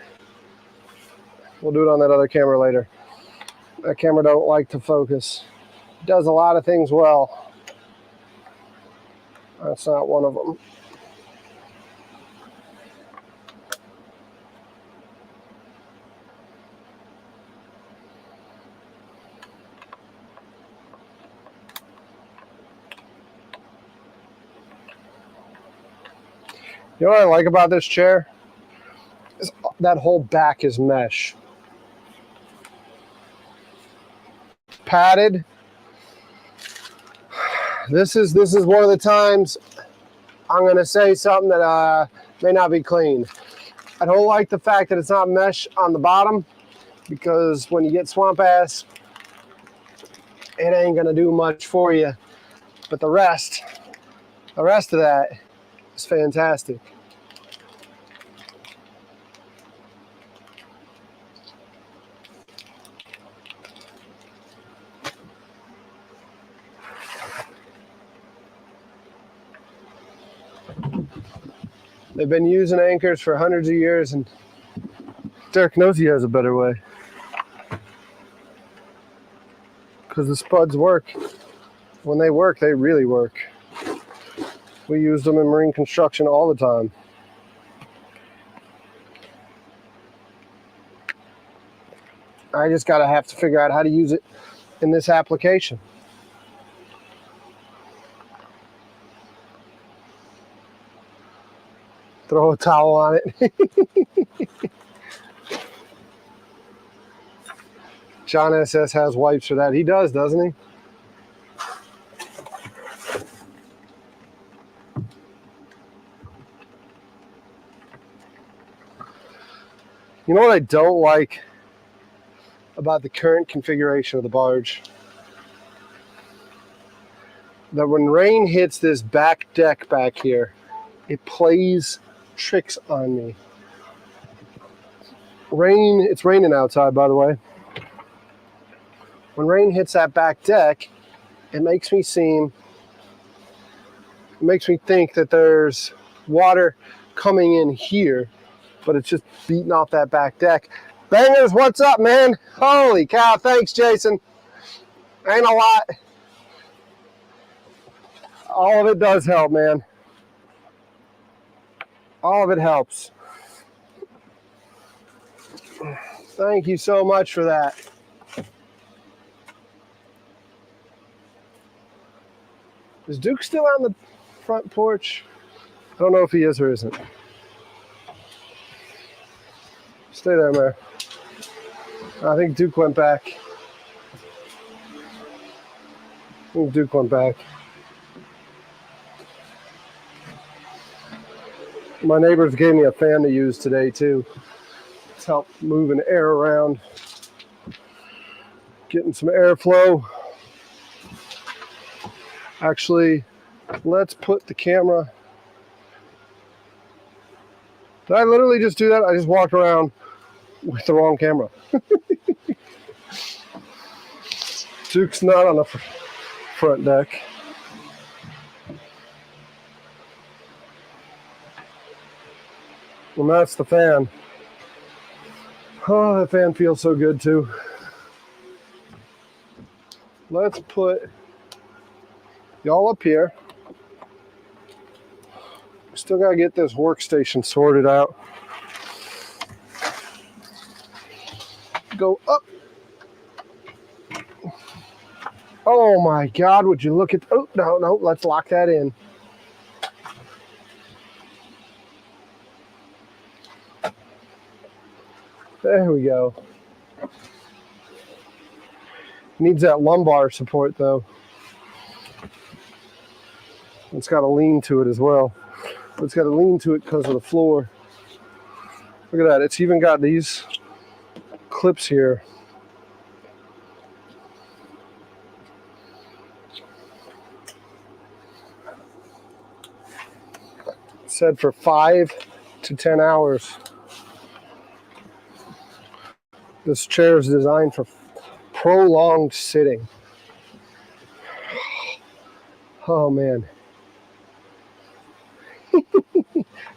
We'll do it on that other camera later. That camera don't like to focus. It does a lot of things well. That's not one of them. You know what I like about this chair? Is that whole back is mesh. Padded. This is one of the times I'm gonna say something that may not be clean. I don't like the fact that it's not mesh on the bottom, because when you get swamp ass, it ain't gonna do much for you. But the rest of that is fantastic. They've been using anchors for hundreds of years, and Derek knows he has a better way. Because the spuds work. When they work, they really work. We use them in marine construction all the time. I just have to figure out how to use it in this application. Throw a towel on it. John SS has wipes for that. He does, doesn't he? You know what I don't like about the current configuration of the barge? That when rain hits this back deck back here, it plays tricks on me. It's raining outside, by the way. When rain hits that back deck, it makes me think that there's water coming in here, but it's just beating off that back deck. Bangers, what's up, man? Holy cow, thanks, Jason. Ain't a lot. All of it does help, man. All of it helps. Thank you so much for that. Is Duke still on the front porch? I don't know if he is or isn't. Stay there, man. I think Duke went back. Duke went back. My neighbors gave me a fan to use today, too. It's helped moving air around. Getting some airflow. Actually, let's put the camera. Did I literally just do that? I just walked around with the wrong camera. Duke's not on the front deck. And that's the fan. Oh, that fan feels so good too. Let's put y'all up here. Still got to get this workstation sorted out. Go up. Oh my God, would you look at, oh, no, let's lock that in. There we go. Needs that lumbar support though. It's got a lean to it as well. It's got a lean to it because of the floor. Look at that, it's even got these clips here. It said for 5 to 10 hours. This chair is designed for prolonged sitting. Oh man.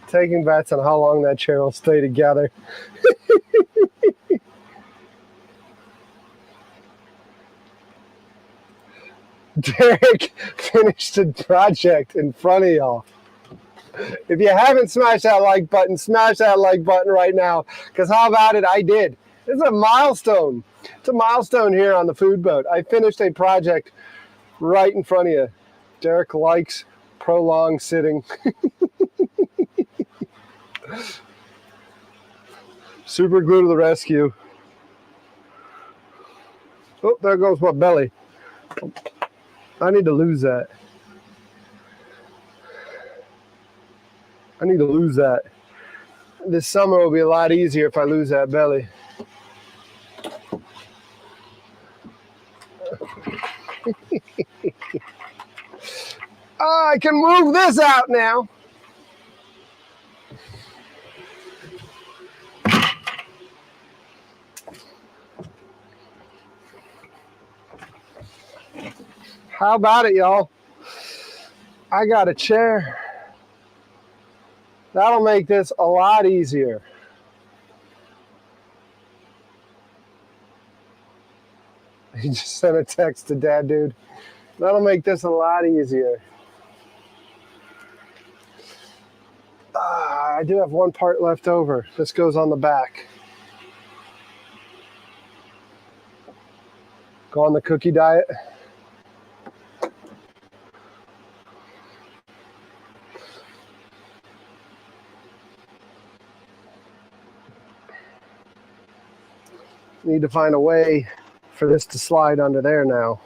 Taking bets on how long that chair will stay together. Derek finished a project in front of y'all. If you haven't smashed that like button, smash that like button right now. Because how about it? I did. This is a milestone. It's a milestone here on the food boat. I finished a project right in front of you. Derek likes prolonged sitting. Super glue to the rescue. Oh, there goes my belly. I need to lose that. I need to lose that. This summer will be a lot easier if I lose that belly. I can move this out now. How about it, y'all? I got a chair. That'll make this a lot easier. He just sent a text to Dad, dude. That'll make this a lot easier. I do have one part left over. This goes on the back. Go on the cookie diet. Need to find a way for this to slide under there now.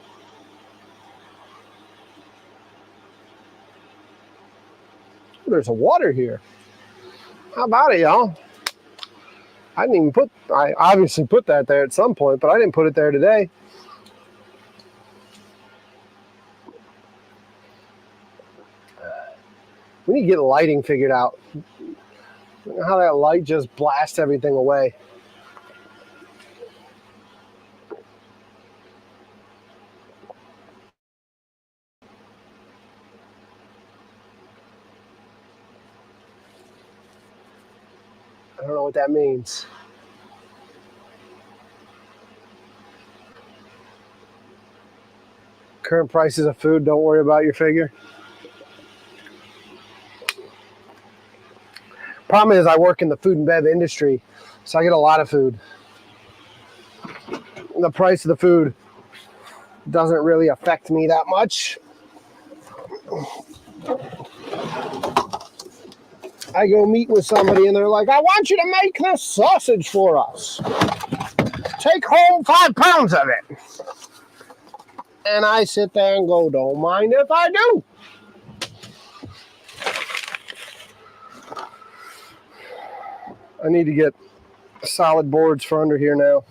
There's a water here. How about it, y'all? I didn't even put, I obviously put that there at some point, but I didn't put it there today. We need to get the lighting figured out. How that light just blasts everything away. I don't know what that means. Current prices of food, don't worry about your figure. Problem is I work in the food and bev industry, so I get a lot of food. The price of the food doesn't really affect me that much. I go meet with somebody and they're like, I want you to make this sausage for us. Take home 5 pounds of it. And I sit there and go, don't mind if I do. I need to get solid boards for under here now.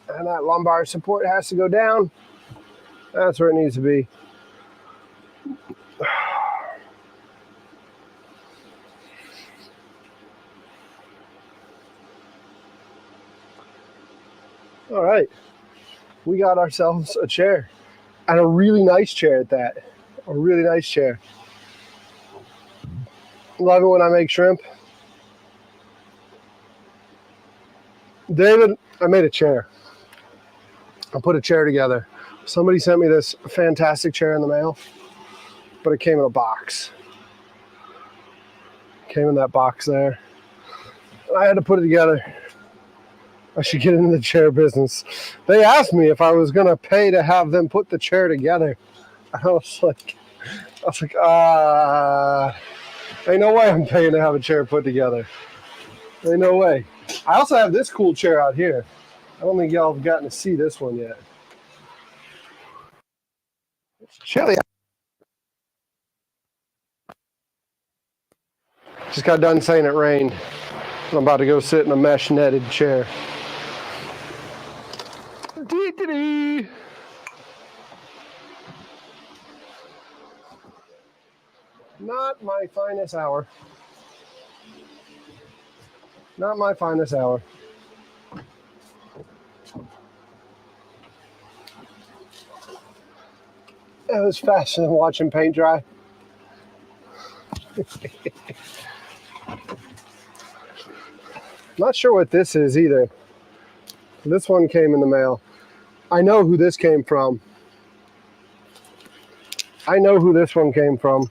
And that lumbar support has to go down. That's where it needs to be. All right, we got ourselves a chair, and a really nice chair at that. A really nice chair. Love it when I make shrimp. David, I made a chair. I put a chair together. Somebody sent me this fantastic chair in the mail. but it came in a box. Came in that box there. I had to put it together. I should get into the chair business. They asked me if I was going to pay to have them put the chair together. I was like, ain't no way I'm paying to have a chair put together. Ain't no way. I also have this cool chair out here. I don't think y'all have gotten to see this one yet. It's chilly. Just got done saying it rained. I'm about to go sit in a mesh netted chair. Dee-dee-dee. Not my finest hour. Not my finest hour. It was faster than watching paint dry. Not sure what this is either. This one came in the mail. I know who this came from. I know who this one came from.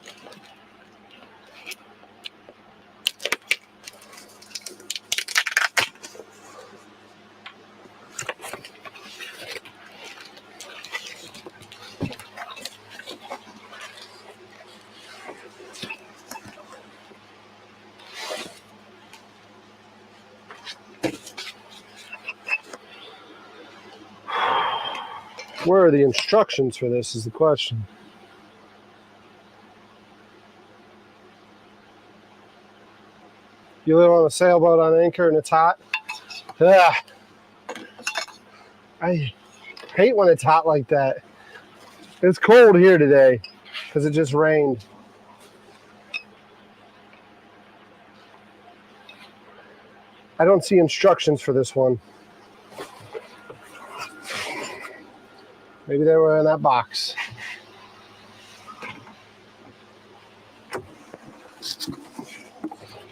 Where are the instructions for this is the question. You live on a sailboat on anchor and it's hot? Ugh. I hate when it's hot like that. It's cold here today because it just rained. I don't see instructions for this one. Maybe they were in that box.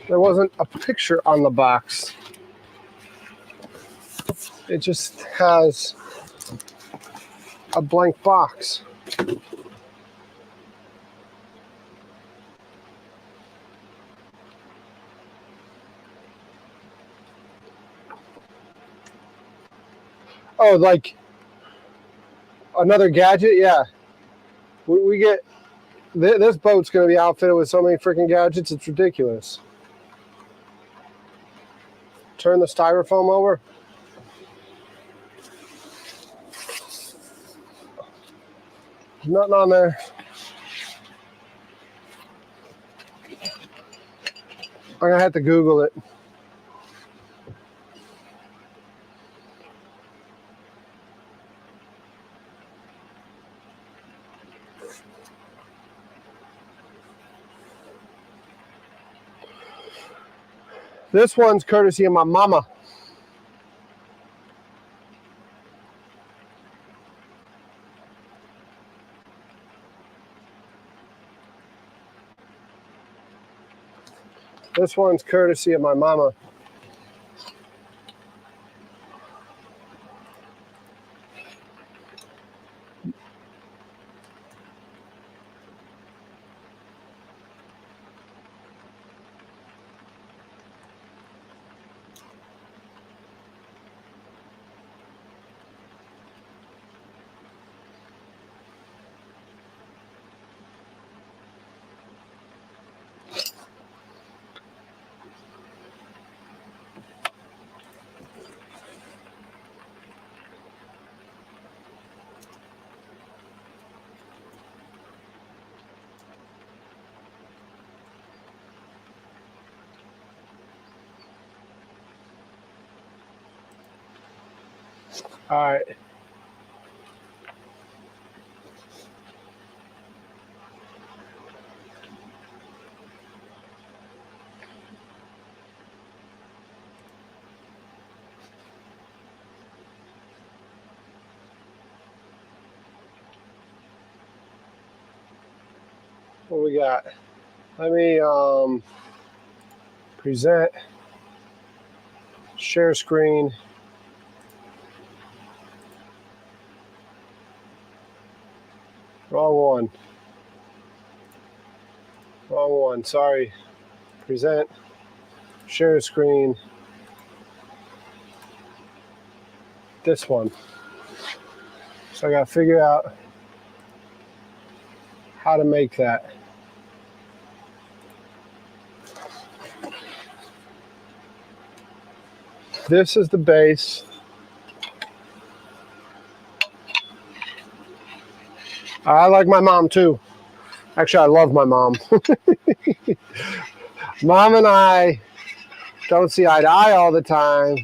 There wasn't a picture on the box. It just has a blank box. Oh, like another gadget? Yeah. We get, this boat's going to be outfitted with so many freaking gadgets, it's ridiculous. Turn the styrofoam over. There's nothing on there. I'm going to have to Google it. This one's courtesy of my mama. This one's courtesy of my mama. All right. What we got? Let me present, share screen. Wrong one. Wrong one. Sorry. Present. Share screen. This one. So I got to figure out how to make that. This is the base. I like my mom too. Actually, I love my mom. Mom and I don't see eye to eye all the time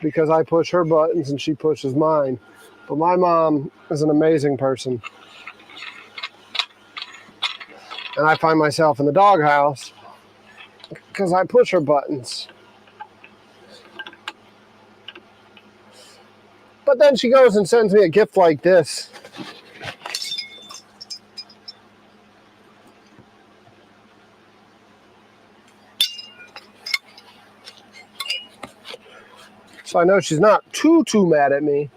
because I push her buttons and she pushes mine. But my mom is an amazing person. And I find myself in the doghouse because I push her buttons. But then she goes and sends me a gift like this. So I know she's not too mad at me.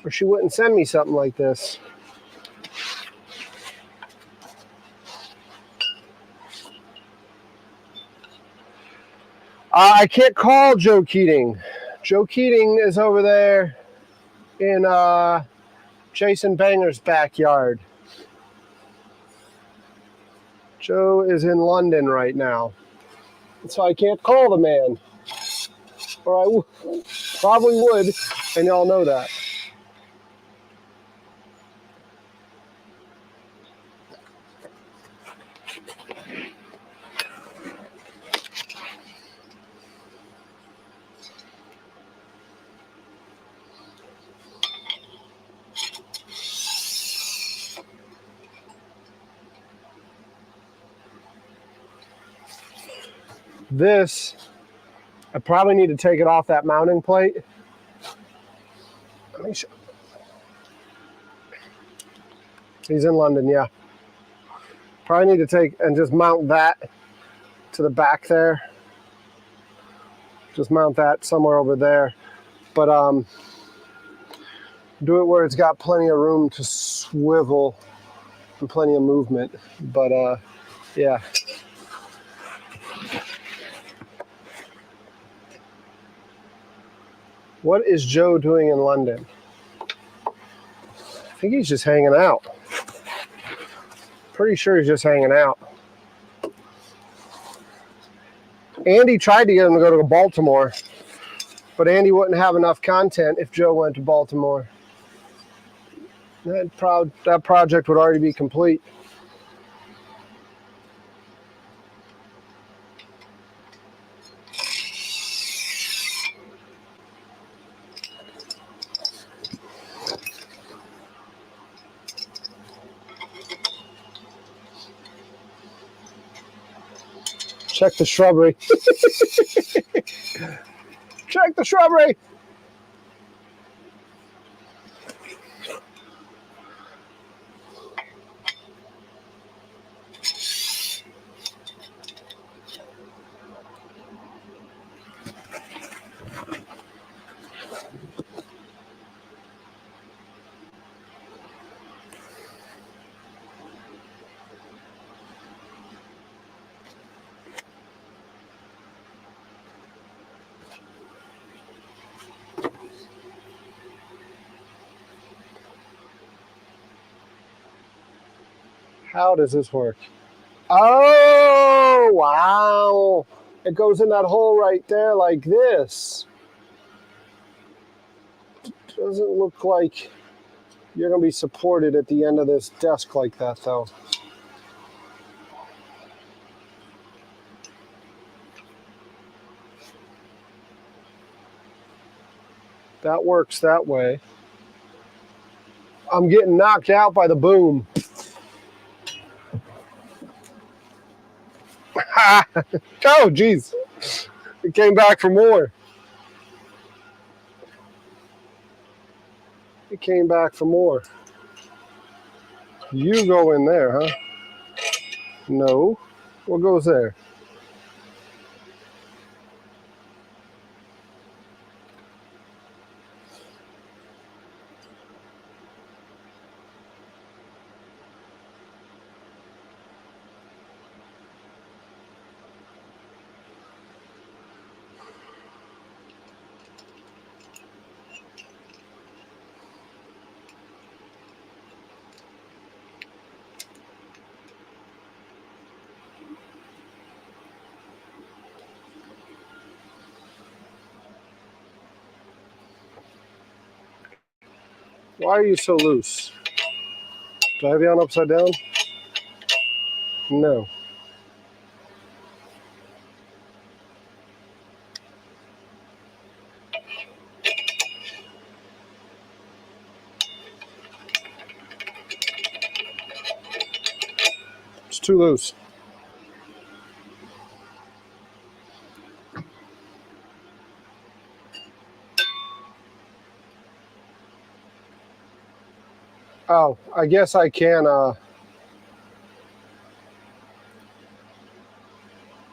Or she wouldn't send me something like this. I can't call Joe Keating. Joe Keating is over there in Jason Banger's backyard. Joe is in London right now. So I can't call the man. Or I probably would, and y'all know that. This, I probably need to take it off that mounting plate. Let me show. He's in London, yeah. Probably need to take and just mount that to the back there. Just mount that somewhere over there. But do it where it's got plenty of room to swivel and plenty of movement. But yeah. What is Joe doing in London? I think he's just hanging out. Pretty sure he's just hanging out. Andy tried to get him to go to Baltimore, but Andy wouldn't have enough content if Joe went to Baltimore. That project would already be complete. Check the shrubbery. Check the shrubbery. How does this work? Oh, wow. It goes in that hole right there like this. Doesn't look like you're going to be supported at the end of this desk like that, though. That works that way. I'm getting knocked out by the boom. Oh, geez. It came back for more. It came back for more. You go in there, huh? No. What goes there? Why are you so loose? Do I have you on upside down? No. It's too loose. Oh, I guess I can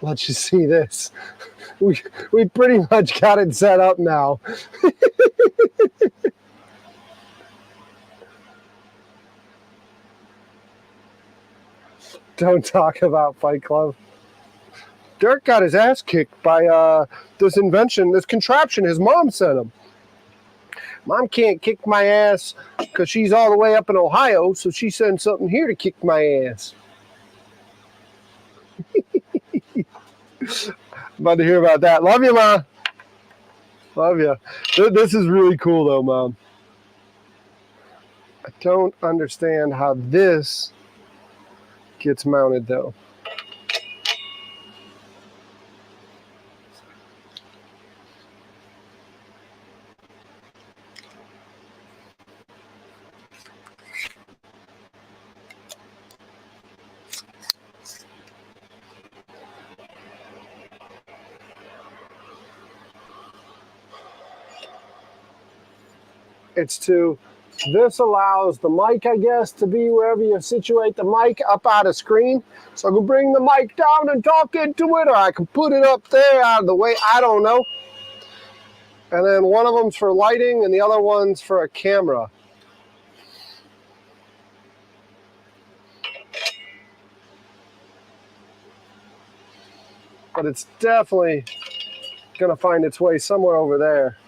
let you see this. We pretty much got it set up now. Don't talk about Fight Club. Dirk got his ass kicked by this invention, this contraption his mom sent him. Mom can't kick my ass because she's all the way up in Ohio, so she sends something here to kick my ass. About to hear about that. Love you, Ma. Love you. This is really cool, though, Mom. I don't understand how this gets mounted, though. This allows the mic, I guess, to be wherever you situate the mic up out of screen. So I can bring the mic down and talk into it, or I can put it up there out of the way. I don't know. And then one of them's for lighting and the other one's for a camera. But it's definitely going to find its way somewhere over there.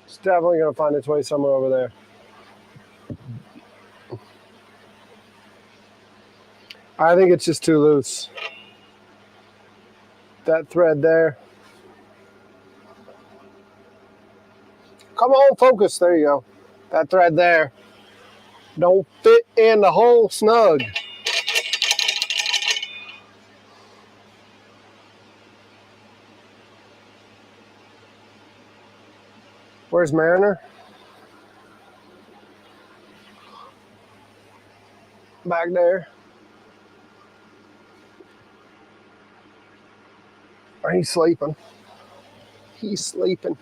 It's definitely going to find its way somewhere over there. I think it's just too loose. That thread there. Come on, focus. There you go. That thread there don't fit in the hole snug. Where's Mariner? Back there. He's sleeping. He's sleeping.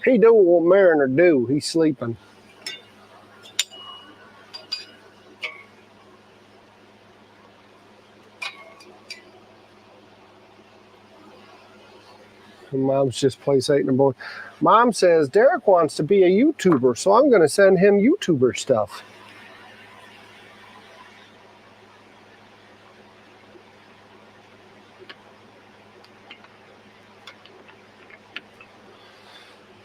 He doing what Mariner do. He's sleeping. And Mom's just placating her boy. Mom says Derek wants to be a YouTuber, so I'm going to send him YouTuber stuff.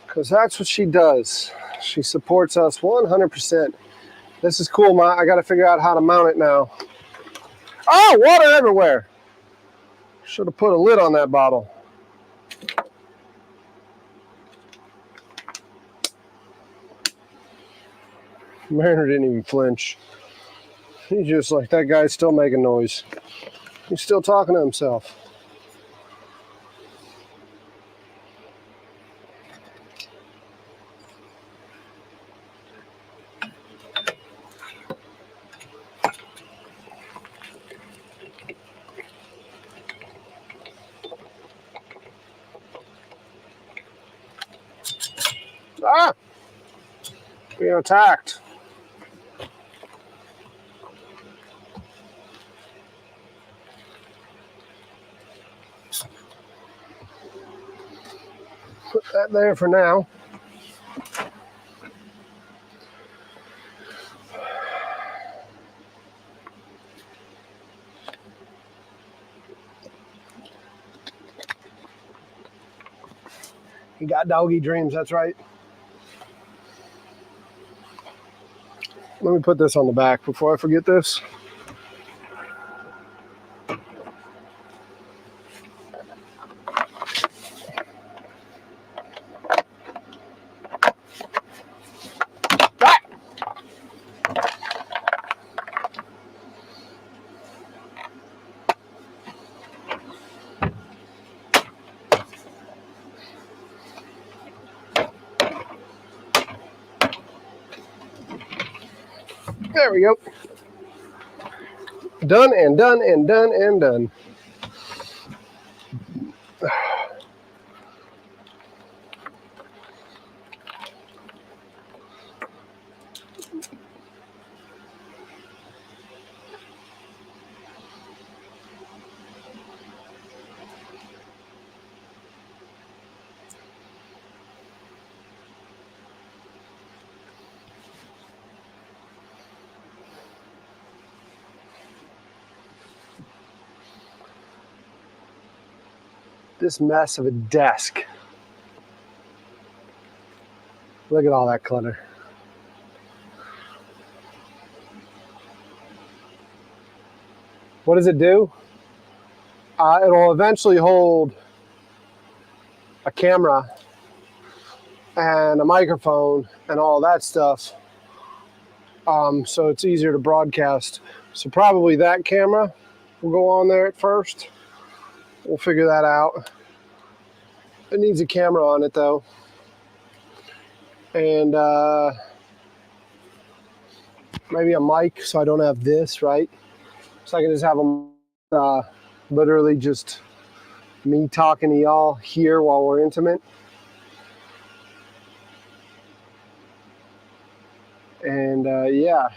Because that's what she does. She supports us 100%. This is cool, Ma. I got to figure out how to mount it now. Oh, water everywhere. Should have put a lid on that bottle. Mariner didn't even flinch. He's just like, that guy's still making noise. He's still talking to himself. Ah! Being attacked. Put that there for now. You got doggy dreams, that's right. Let me put this on the back before I forget this. There we go. Done and done and done and done. This mess of a desk. Look at all that clutter. What does it do? It'll eventually hold a camera and a microphone and all that stuff. So it's easier to broadcast. So probably that camera will go on there at first. We'll figure that out. It needs a camera on it though. And maybe a mic so I don't have this, right? So I can just have literally just me talking to y'all here while we're intimate. And yeah.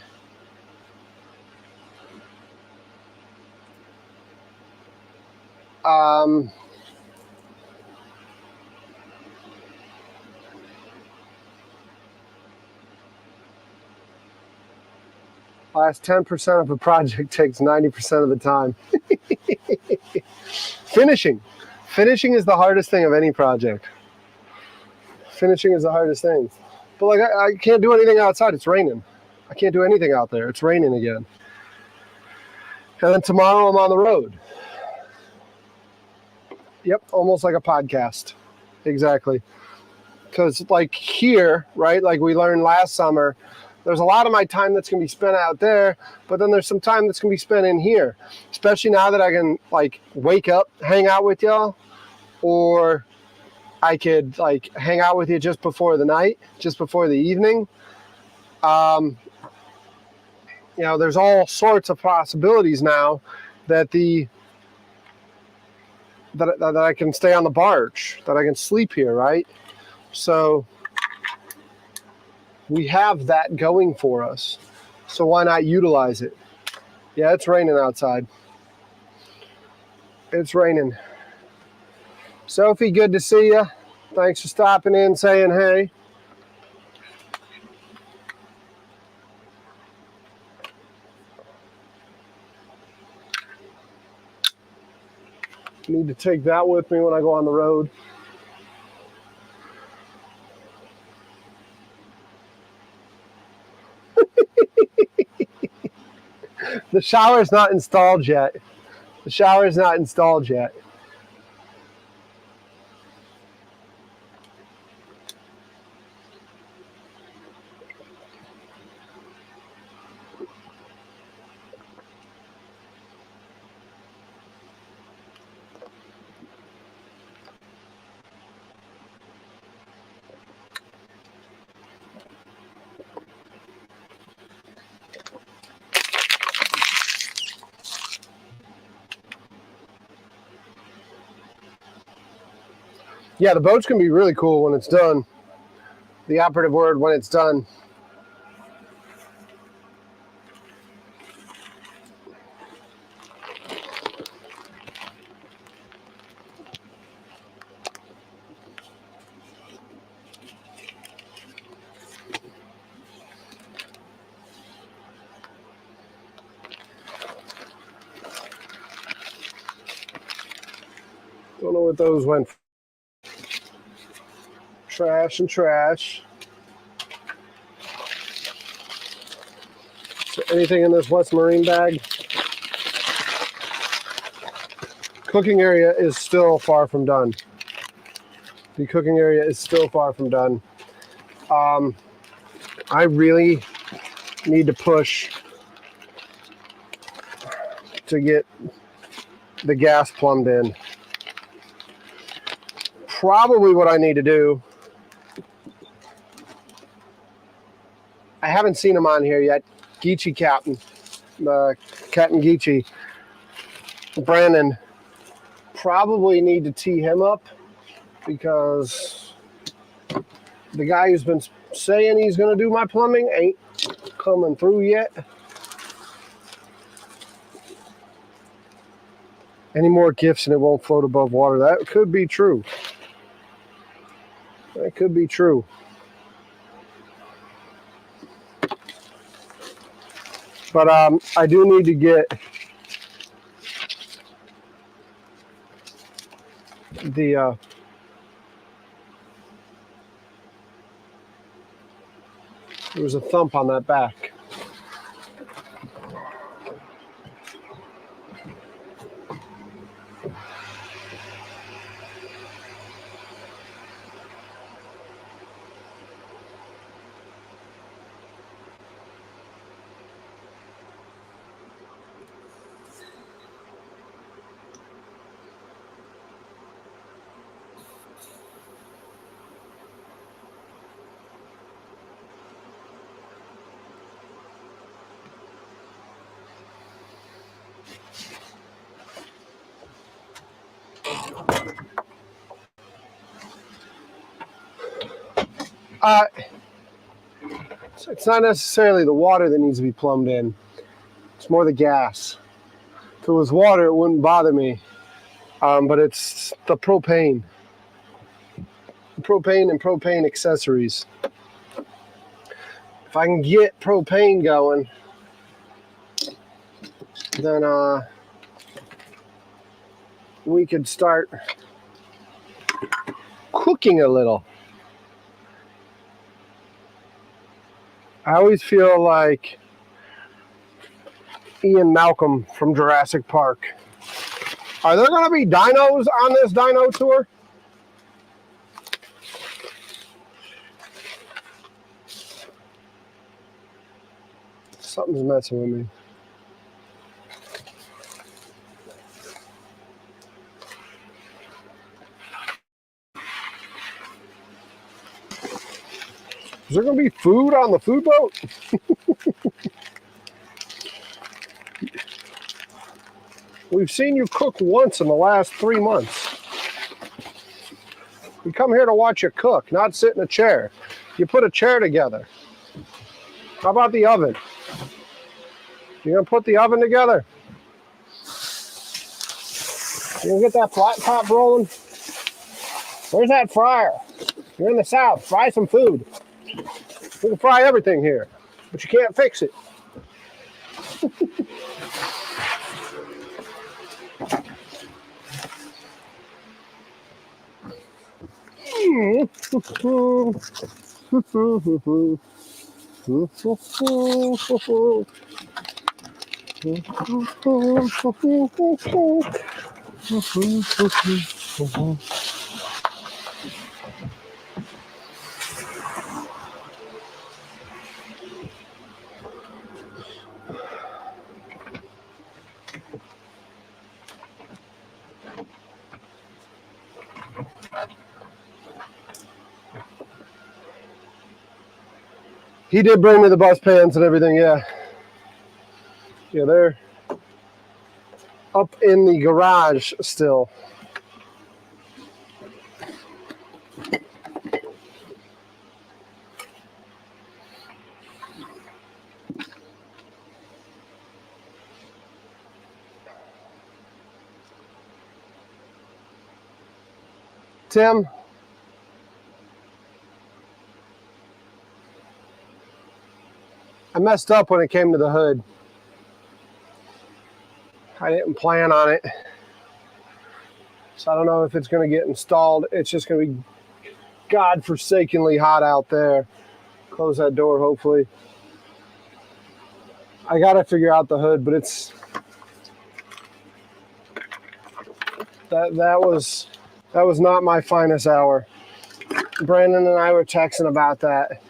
Last 10% of a project takes 90% of the time. Finishing is the hardest thing of any project. Finishing is the hardest thing. But like I can't do anything outside. It's raining. I can't do anything out there. It's raining again. And then tomorrow I'm on the road. Yep, almost like a podcast. Exactly. Because like here, right, like we learned last summer, there's a lot of my time that's going to be spent out there, but then there's some time that's going to be spent in here, especially now that I can like wake up, hang out with y'all, or I could like hang out with you just before the night, just before the evening. You know, there's all sorts of possibilities now that that I can stay on the barge, that I can sleep here, right? So we have that going for us. So why not utilize it? Yeah, it's raining outside. It's raining. Sophie, good to see you. Thanks for stopping in, saying hey. Need to take that with me when I go on the road. The shower's not installed yet. The shower is not installed yet. Yeah, the boat's going to be really cool when it's done. The operative word, when it's done. Don't know what those went for. Trash and trash. Is there anything in this West Marine bag? Cooking area is still far from done. The cooking area is still far from done. I really need to push to get the gas plumbed in. Probably what I need to do, I haven't seen him on here yet, Geechee Captain, Captain Geechee, Brandon, probably need to tee him up because the guy who's been saying he's going to do my plumbing ain't coming through yet. Any more gifts and it won't float above water. That could be true. That could be true. But I do need to get the there was a thump on that back. It's not necessarily the water that needs to be plumbed in. It's more the gas. If it was water, it wouldn't bother me. But it's the propane. Propane and propane accessories. If I can get propane going, then we could start cooking a little. I always feel like Ian Malcolm from Jurassic Park. Are there going to be dinos on this dino tour? Something's messing with me. Is there going to be food on the food boat? We've seen you cook once in the last 3 months. We come here to watch you cook, not sit in a chair. You put a chair together. How about the oven? You gonna put the oven together? You gonna get that flat top rolling? Where's that fryer? You're in the South. Fry some food. We can fry everything here, but you can't fix it. He did bring me the bus pans and everything, yeah. Yeah, they're up in the garage still. Tim? I messed up when it came to the hood. I didn't plan on it. So I don't know if it's going to get installed. It's just going to be godforsakenly hot out there. Close that door, hopefully. I gotta figure out the hood, but it's that was not my finest hour. Brandon and I were texting about that.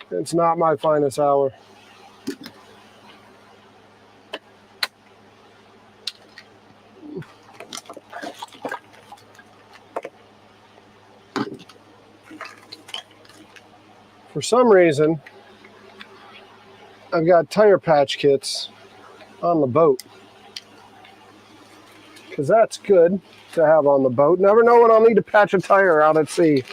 It's not my finest hour. For some reason, I've got tire patch kits on the boat. Because that's good to have on the boat. Never know when I'll need to patch a tire out at sea.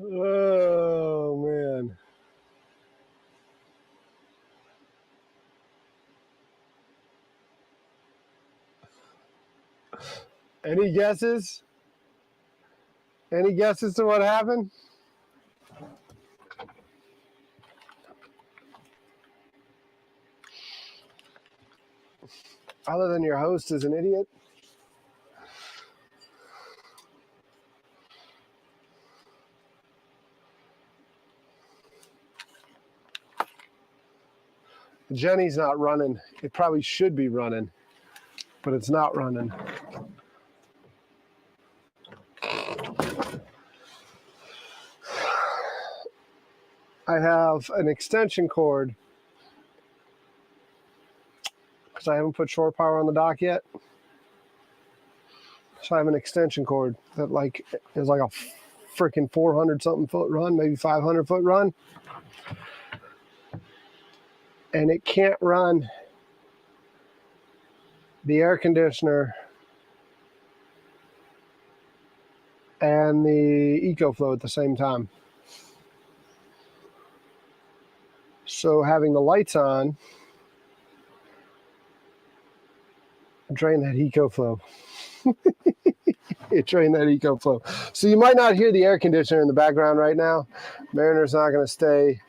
Oh, man. Any guesses? Any guesses to what happened? Other than your host is an idiot? Jenny's not running. It probably should be running, but it's not running. I have an extension cord because I haven't put shore power on the dock yet. So I have an extension cord that is like a freaking 400 something foot run, maybe 500 foot run. And it can't run the air conditioner and the EcoFlow at the same time. So having the lights on drain that EcoFlow. It drained that EcoFlow. So you might not hear the air conditioner in the background right now. Mariner's not going to stay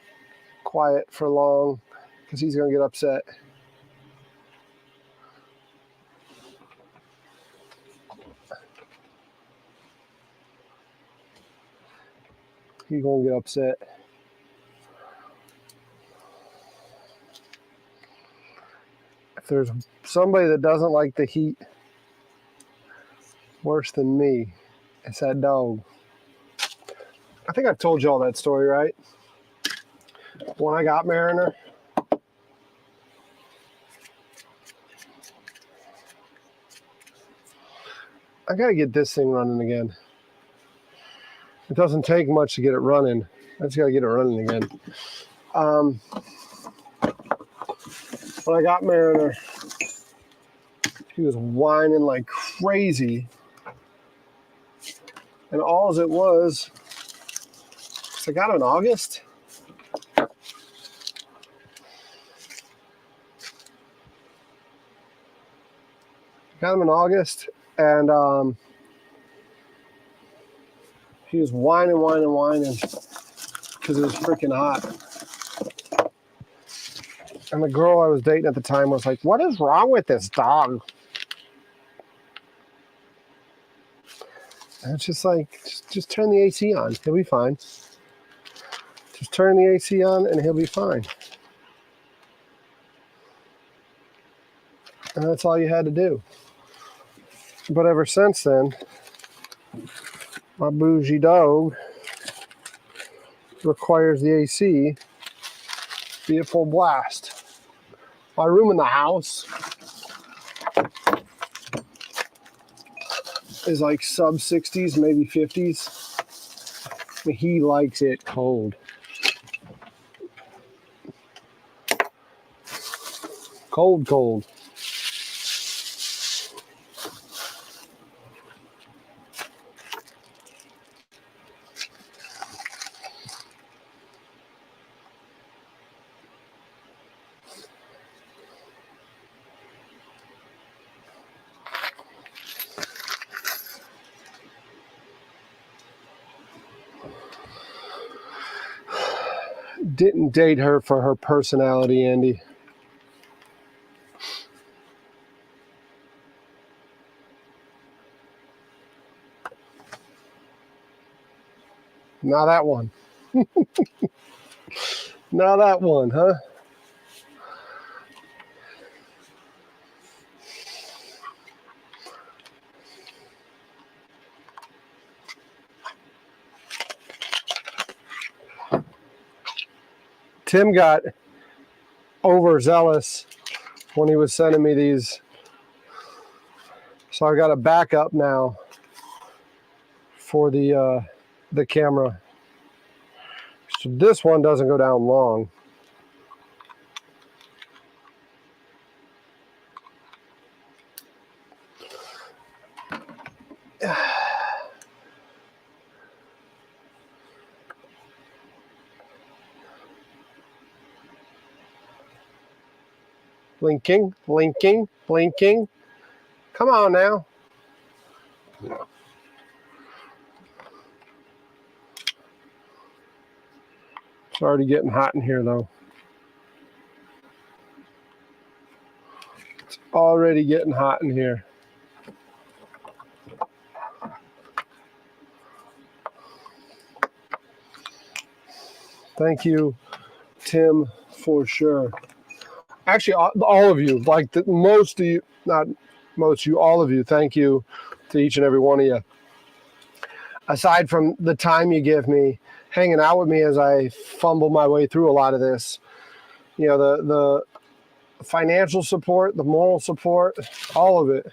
quiet for long because he's going to get upset. He's going to get upset. If there's somebody that doesn't like the heat worse than me, it's that dog. I think I've told you all that story, right? When I got Mariner, I got to get this thing running again. It doesn't take much to get it running. I just got to get it running again. When I got Mariner, he was whining like crazy. And all it was, I got him in August. Got him in August, and he was whining because it was freaking hot. And the girl I was dating at the time was like, "What is wrong with this dog?" And it's just like, just turn the AC on. He'll be fine. Just turn the AC on and he'll be fine. And that's all you had to do. But ever since then, my bougie dog requires the AC be at full blast. My room in the house is like sub 60s, maybe 50s. I mean, he likes it cold. Cold. Didn't date her for her personality, Andy. Now that one. Now that one, huh? Tim got overzealous when he was sending me these. So I got a backup now for the camera. So this one doesn't go down long. Blinking. Come on now. It's already getting hot in here, though. It's already getting hot in here. Thank you, Tim, for sure. Actually, all of you, like most of you, not most of you, all of you, thank you to each and every one of you. Aside from the time you give me, hanging out with me as I fumble my way through a lot of this, you know, the financial support, the moral support, all of it.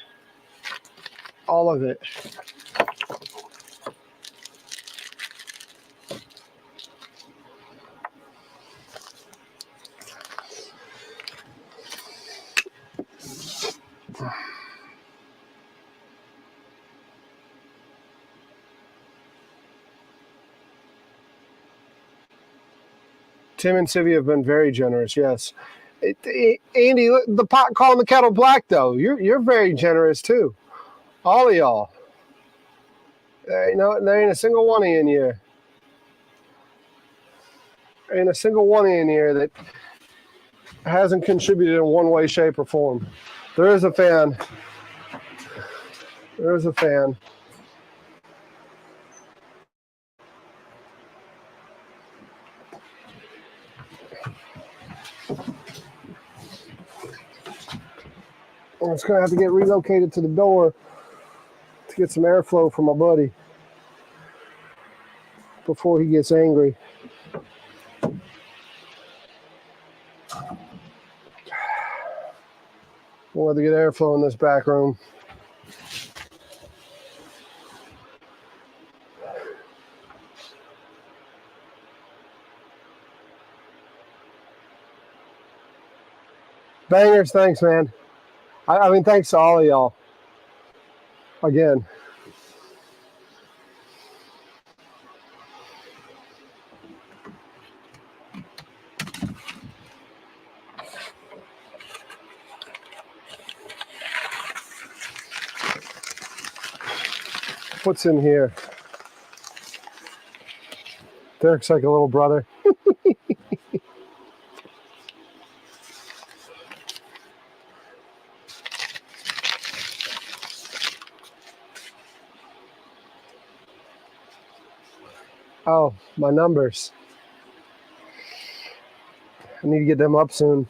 Tim and Sivy have been very generous. Yes, Andy, the pot calling the kettle black though. You're very generous too. All of y'all. There ain't a single one in here. There ain't a single one in here that hasn't contributed in one way, shape, or form. There is a fan. There is a fan. I'm just gonna have to get relocated to the door to get some airflow for my buddy before he gets angry. We'll have to get airflow in this back room. Bangers, thanks, man. I mean, thanks to all of y'all. Again. What's in here? Derek's like a little brother. Oh, my numbers. I need to get them up soon.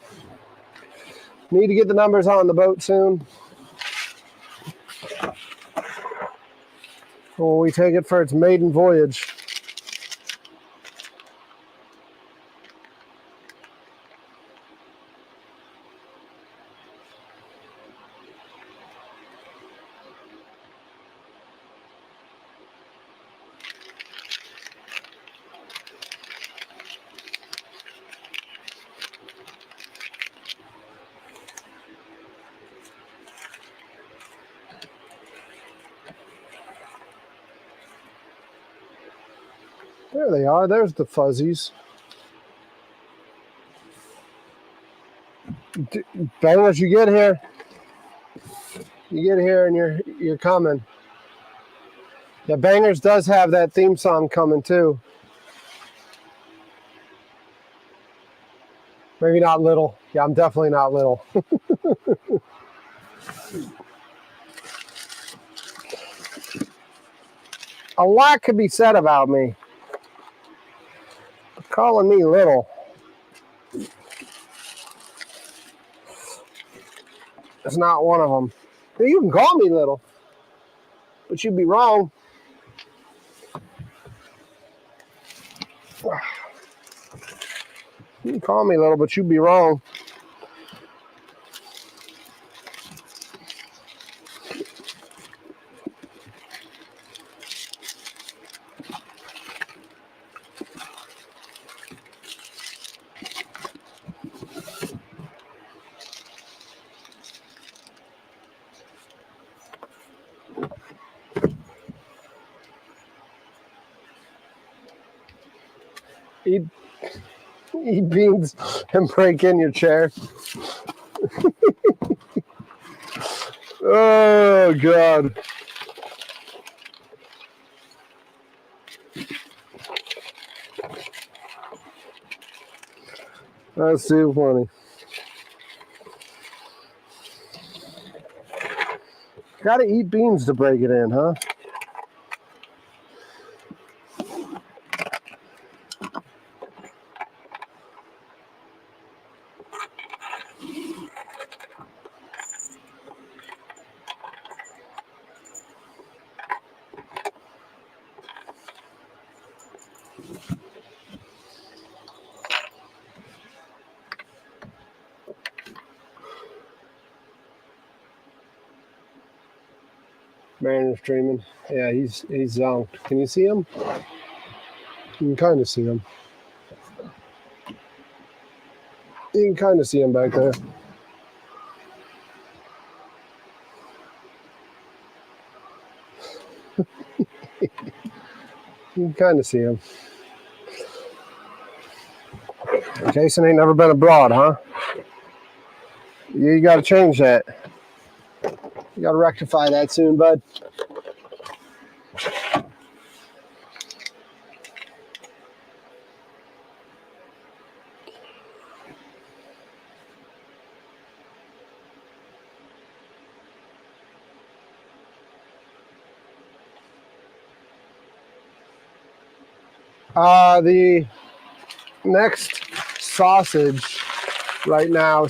Need to get the numbers on the boat soon. When we take it for its maiden voyage. There they are. There's the fuzzies. Bangers, you get here. You get here and you're coming. Yeah, Bangers does have that theme song coming too. Maybe not little. Yeah, I'm definitely not little. A lot could be said about me. But calling me little. It's not one of them. You can call me little, but you'd be wrong. You can call me little, but you'd be wrong. Eat beans and break in your chair. Oh, God. That's too funny. Gotta eat beans to break it in, huh? Mariner's dreaming. Yeah, he's zonked. Can you see him? You can kind of see him. You can kind of see him back there. You can kind of see him. Jason ain't never been abroad, huh? You got to change that. You got to rectify that soon, bud. The next sausage right now,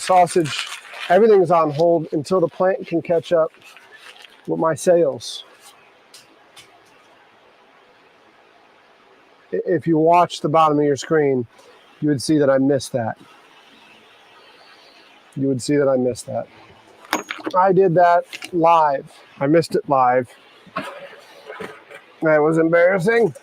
everything's on hold until the plant can catch up with my sales. If you watch the bottom of your screen, you would see that I missed that. You would see that I missed that. I did that live. I missed it live. That was embarrassing.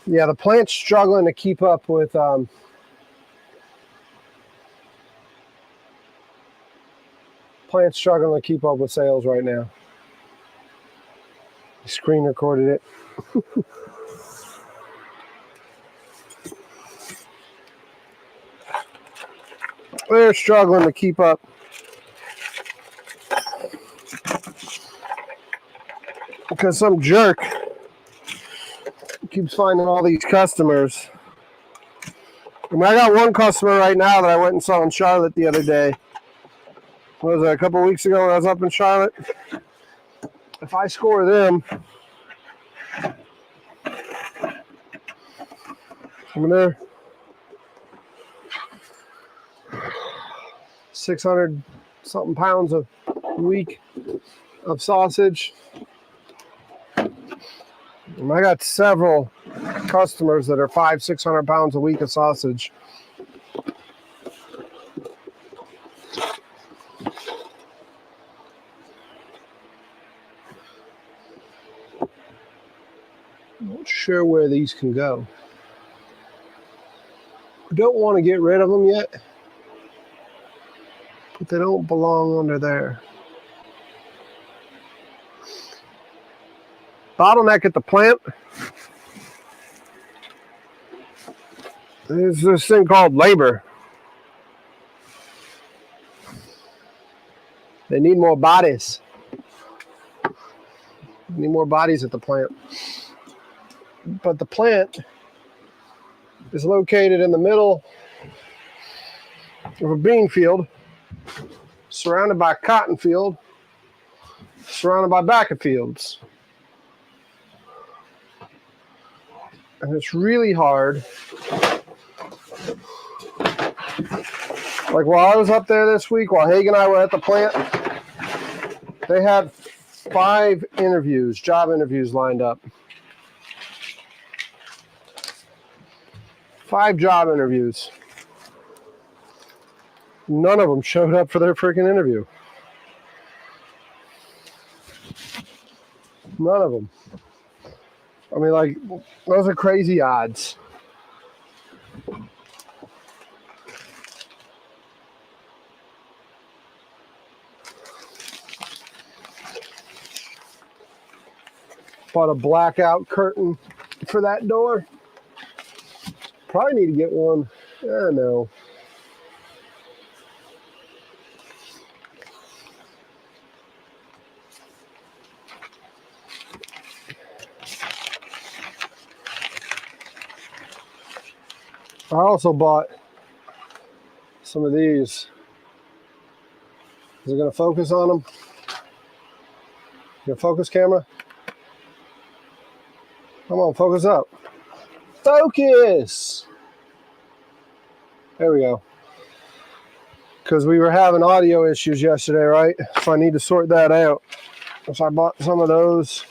Yeah, the plant's struggling to keep up with sales right now. Screen recorded it. They're struggling to keep up. Because some jerk keeps finding all these customers. I mean, I got one customer right now that I went and saw in Charlotte the other day. What was it, a couple weeks ago when I was up in Charlotte? If I score them, I mean, they're 600 something pounds a week of sausage. And I got several customers that are 500-600 pounds a week of sausage. I'm not sure where these can go. I don't want to get rid of them yet, but they don't belong under there. Bottleneck at the plant is this thing called labor. They need more bodies. They need more bodies at the plant. But the plant is located in the middle of a bean field, surrounded by a cotton field, surrounded by bacca fields. And it's really hard. Like while I was up there this week, while Haig and I were at the plant, they had 5 job interviews lined up. 5 job interviews. None of them showed up for their freaking interview. None of them. I mean, like, those are crazy odds. Bought a blackout curtain for that door. Probably need to get one. I don't know. I also bought some of these. Is it going to focus on them? Your focus camera? Come on, focus up. Focus! There we go. Because we were having audio issues yesterday, right? So I need to sort that out. So I bought some of those.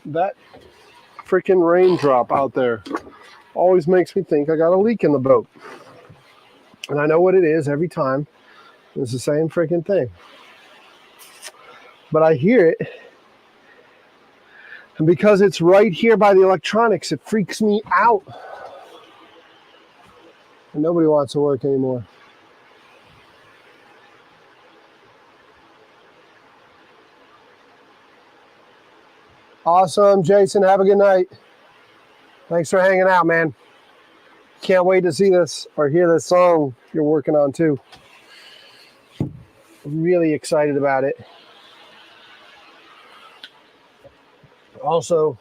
That freaking raindrop out there always makes me think I got a leak in the boat. And I know what it is every time. It's the same freaking thing. But I hear it. And because it's right here by the electronics, it freaks me out. And nobody wants to work anymore. Awesome, Jason. Have a good night. Thanks for hanging out, man. Can't wait to see this or hear this song you're working on too. I'm really excited about it. Also,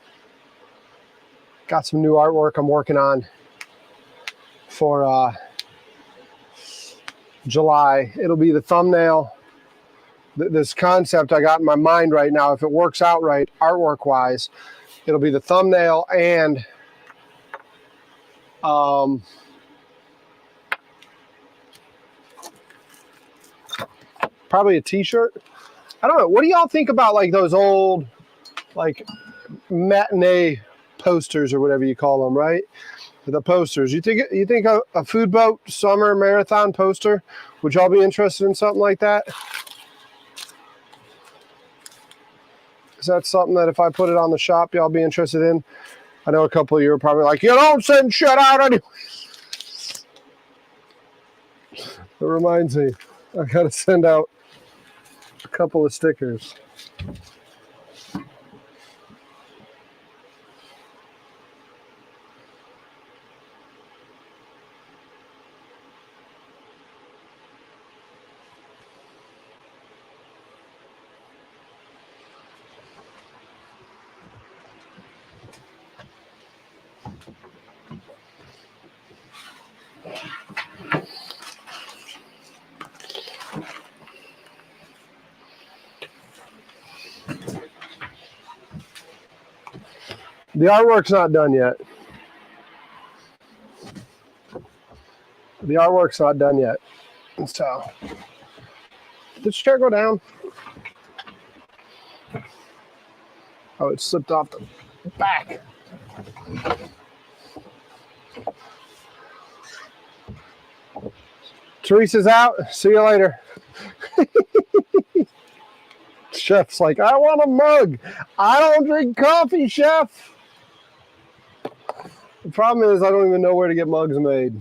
got some new artwork I'm working on for July. It'll be the thumbnail. This concept I got in my mind right now, if it works out right, artwork-wise, it'll be the thumbnail and probably a t-shirt. I don't know. What do y'all think about like those old like matinee posters or whatever you call them, right? The posters. You think a food boat summer marathon poster? Would y'all be interested in something like that? Is that something that if I put it on the shop, y'all be interested in? I know a couple of you are probably like, you don't send shit out anyway. It reminds me, I gotta send out a couple of stickers. The artwork's not done yet. The artwork's not done yet. So, did the chair go down? Oh, it slipped off the back. Teresa's out. See you later. Chef's like, I want a mug. I don't drink coffee, chef. The problem is I don't even know where to get mugs made.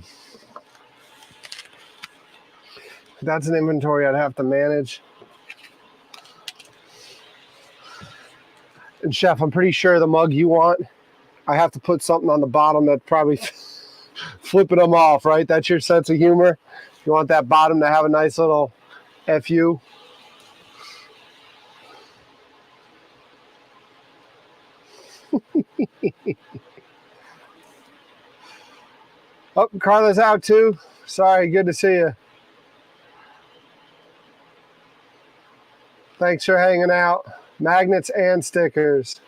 That's an inventory I'd have to manage. And chef, I'm pretty sure the mug you want, I have to put something on the bottom that probably flipping them off, right? That's your sense of humor. You want that bottom to have a nice little FU. Oh, Carla's out too. Sorry, good to see you. Thanks for hanging out. Magnets and stickers.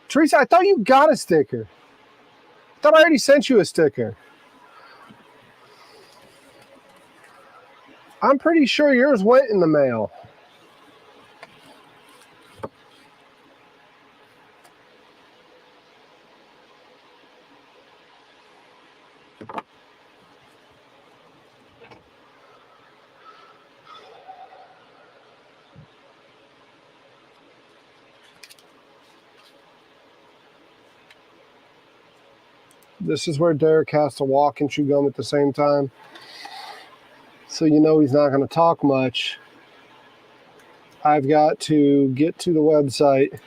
Teresa, I thought you got a sticker. I thought I already sent you a sticker. I'm pretty sure yours went in the mail. This is where Derek has to walk and chew gum at the same time. So you know he's not going to talk much. I've got to get to the website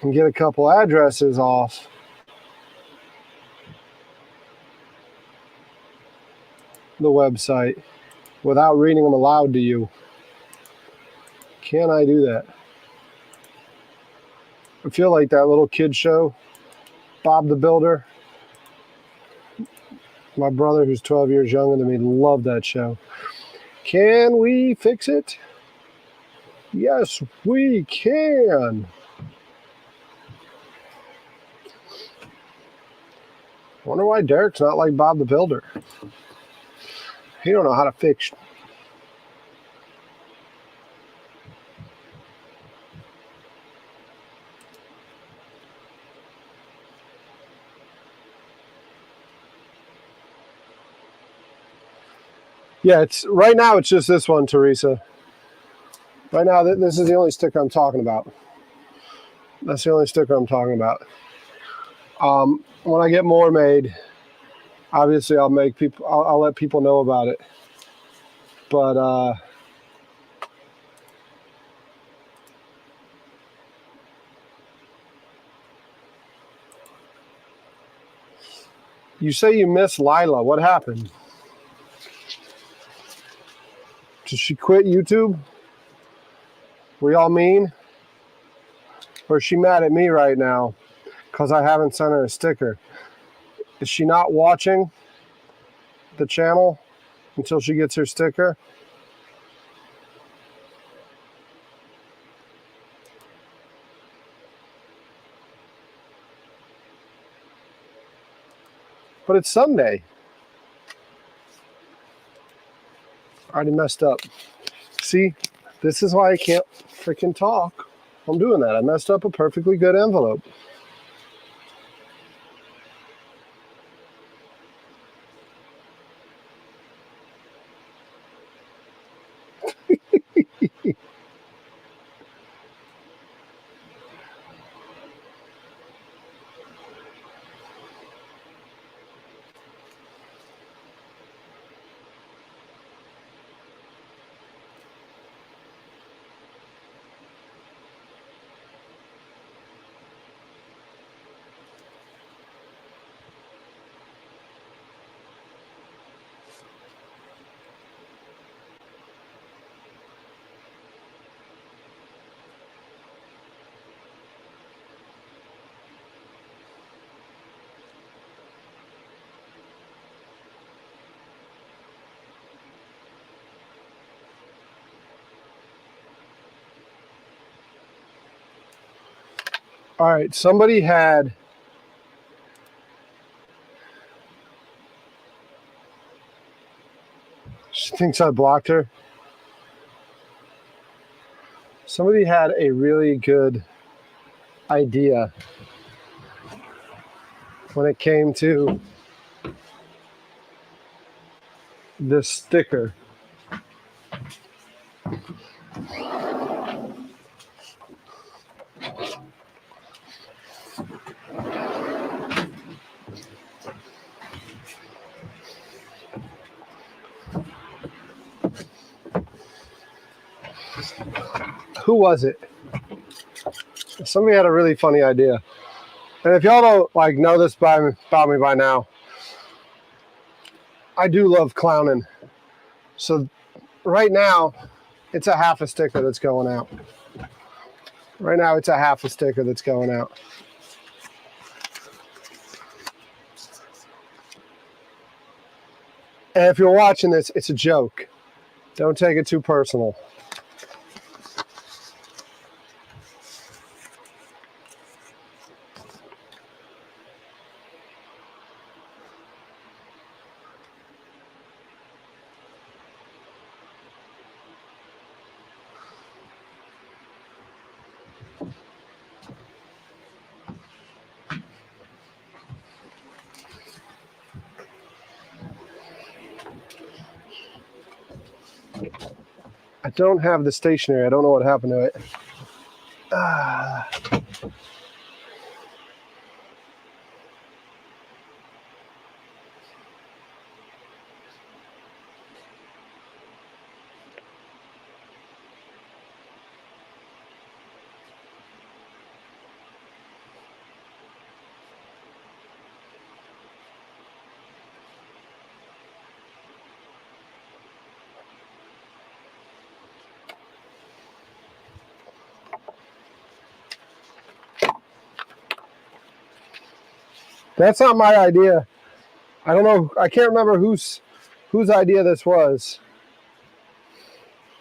and get a couple addresses off. The website without reading them aloud to you. Can I do that? I feel like that little kid show, Bob the Builder. My brother, who's 12 years younger than me, loved that show. Can we fix it? Yes, we can. Wonder why Derek's not like Bob the Builder. He don't know how to fix. Yeah, it's right now. It's just this one, Teresa. Right now, this is the only sticker I'm talking about. That's the only sticker I'm talking about. When I get more made, obviously I'll make people. I'll let people know about it. But you say you miss Lila. What happened? Did she quit YouTube? Were y'all mean? Or is she mad at me right now because I haven't sent her a sticker? Is she not watching the channel until she gets her sticker? But it's Sunday. I already messed up. See, this is why I can't freaking talk. I'm doing that. I messed up a perfectly good envelope. All right, somebody had... She thinks I blocked her. Somebody had a really good idea when it came to this sticker. Who was it? Somebody had a really funny idea. And if y'all don't like know this about me by now, I do love clowning. So right now, it's a half a sticker that's going out. Right now, it's a half a sticker that's going out. And if you're watching this, it's a joke. Don't take it too personal. I don't have the stationery. I don't know what happened to it. That's not my idea. I don't know. I can't remember whose idea this was.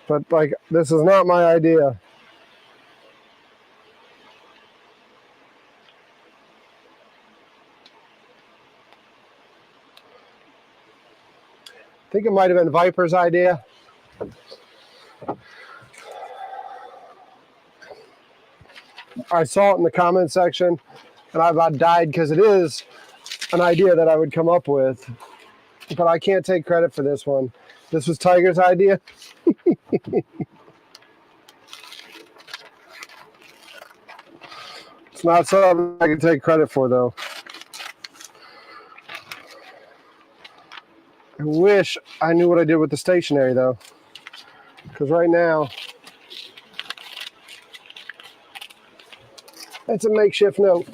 But like, this is not my idea. I think it might have been Viper's idea. I saw it in the comment section, and I about died because it is an idea that I would come up with. But I can't take credit for this one. This was Tiger's idea. It's not something I can take credit for, though. I wish I knew what I did with the stationery, though. Because right now, it's a makeshift note.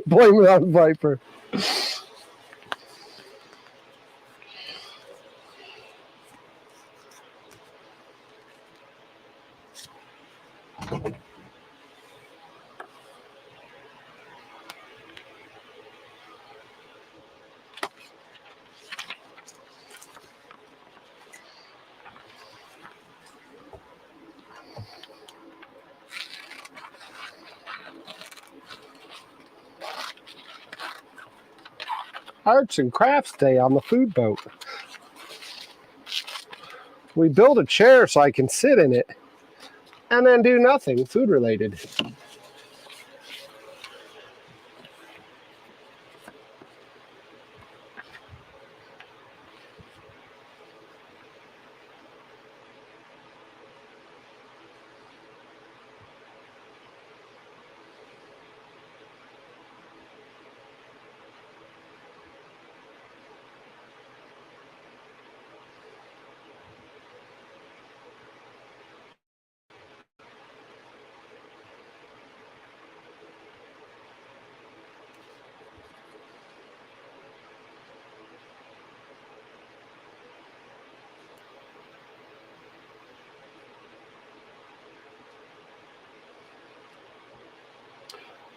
Blame it on Viper. Arts and Crafts Day on the food boat. We build a chair so I can sit in it and then do nothing food related.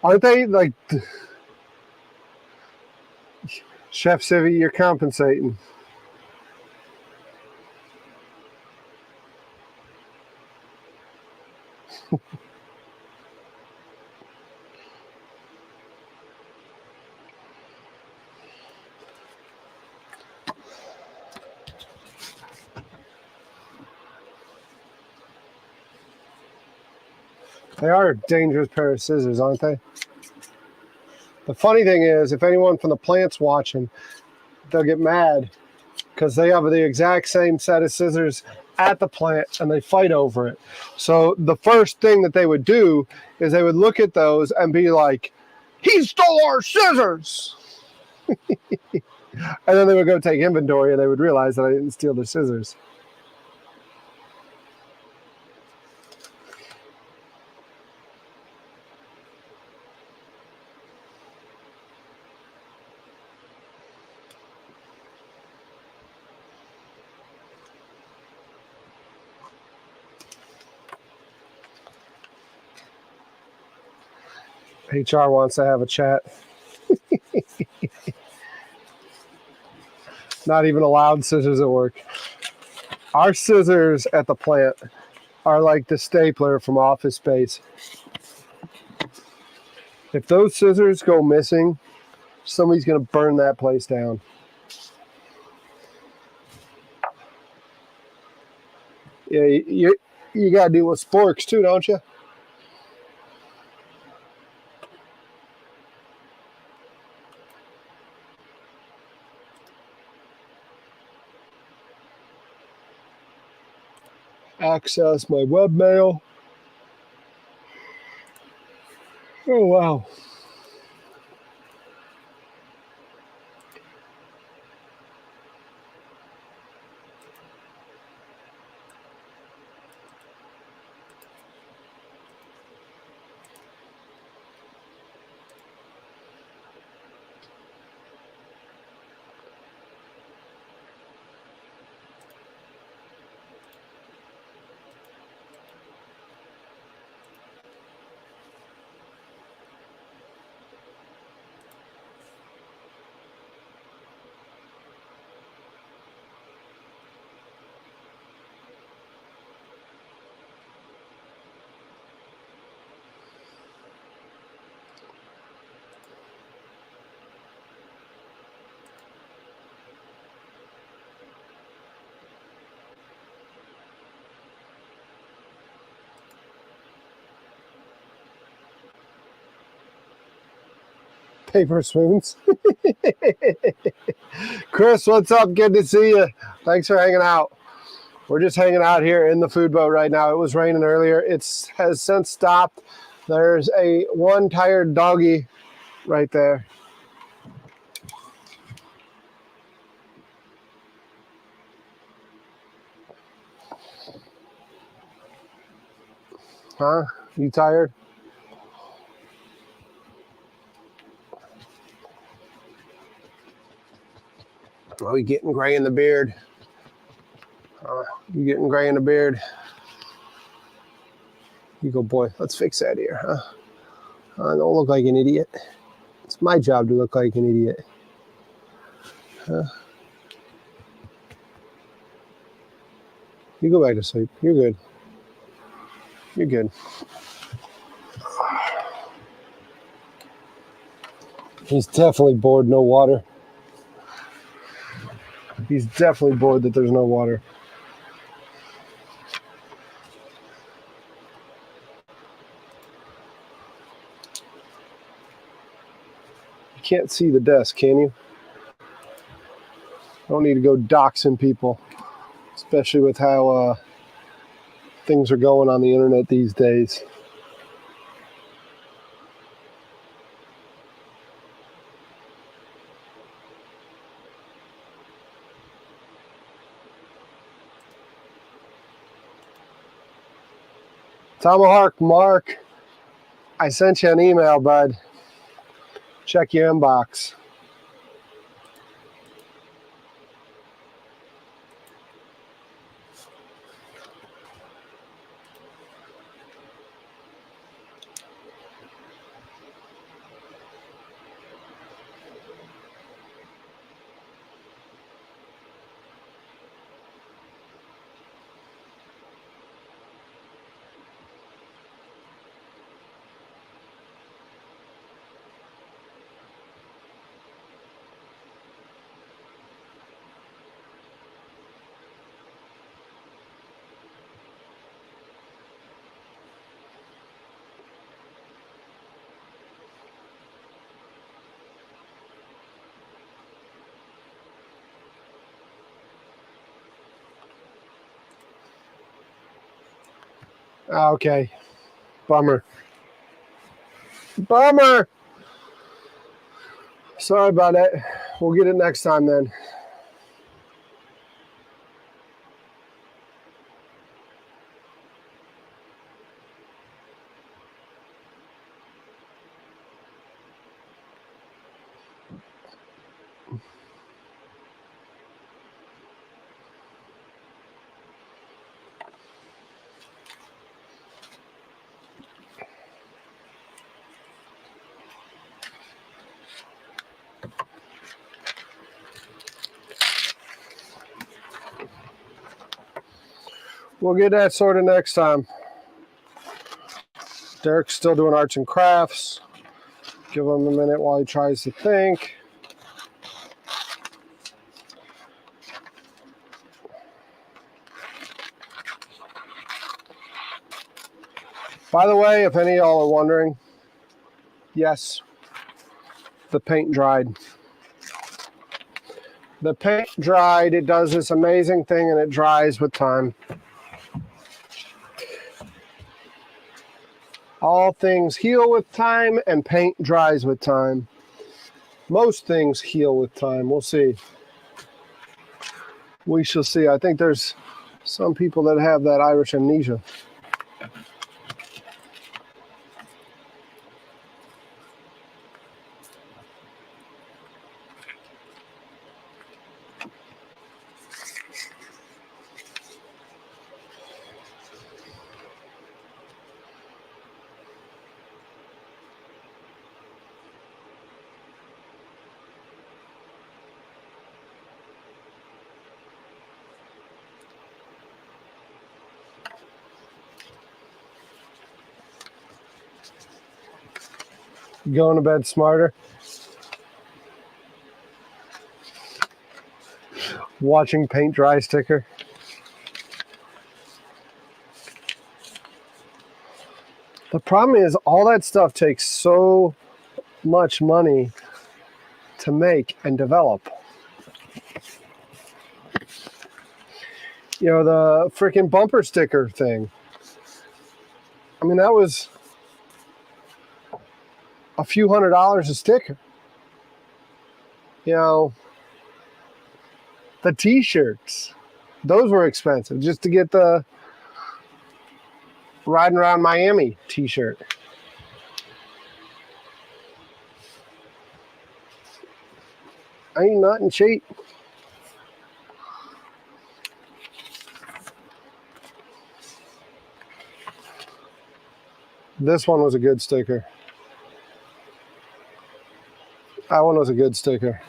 Aren't they like, Chef Civvy, you're compensating. They are a dangerous pair of scissors, aren't they? The funny thing is, if anyone from the plant's watching, they'll get mad because they have the exact same set of scissors at the plant and they fight over it. So the first thing that they would do is they would look at those and be like, "He stole our scissors!" And then they would go take inventory and they would realize that I didn't steal their scissors. HR wants to have a chat. Not even allowed scissors at work. Our scissors at the plant are like the stapler from Office Space. If those scissors go missing, somebody's going to burn that place down. Yeah, you got to deal with sporks too, don't you? Access my webmail. Oh, wow. paper spoons. Chris, what's up? Good to see you. Thanks for hanging out. We're just hanging out here in the food boat right now. It was raining earlier. It has since stopped. There's one tired doggy right there. Huh? You tired? Oh, you getting gray in the beard. You getting gray in the beard. You go, boy. Let's fix that here, huh? I don't look like an idiot. It's my job to look like an idiot. Huh? You go back to sleep. You're good. You're good. He's definitely bored, no water. He's definitely bored that there's no water. You can't see the desk, can you? Don't need to go doxing people, especially with how things are going on the internet these days. Tomahawk Mark, I sent you an email, bud. Check your inbox. Okay. Bummer. Bummer. Sorry about it. We'll get it next time then. We'll get that sorted next time. Derek's still doing arts and crafts. Give him a minute while he tries to think. By the way, if any of y'all are wondering, yes, the paint dried. The paint dried. It does this amazing thing and it dries with time. All things heal with time and paint dries with time. Most things heal with time. We'll see. We shall see. I think there's some people that have that Irish amnesia. Going to bed smarter. Watching paint dry sticker. The problem is all that stuff takes so much money to make and develop. You know, the freaking bumper sticker thing. I mean, that was a few $100s a sticker. You know, the t-shirts, those were expensive just to get the riding around Miami t-shirt. Ain't nothing cheap. This one was a good sticker. That one was a good sticker.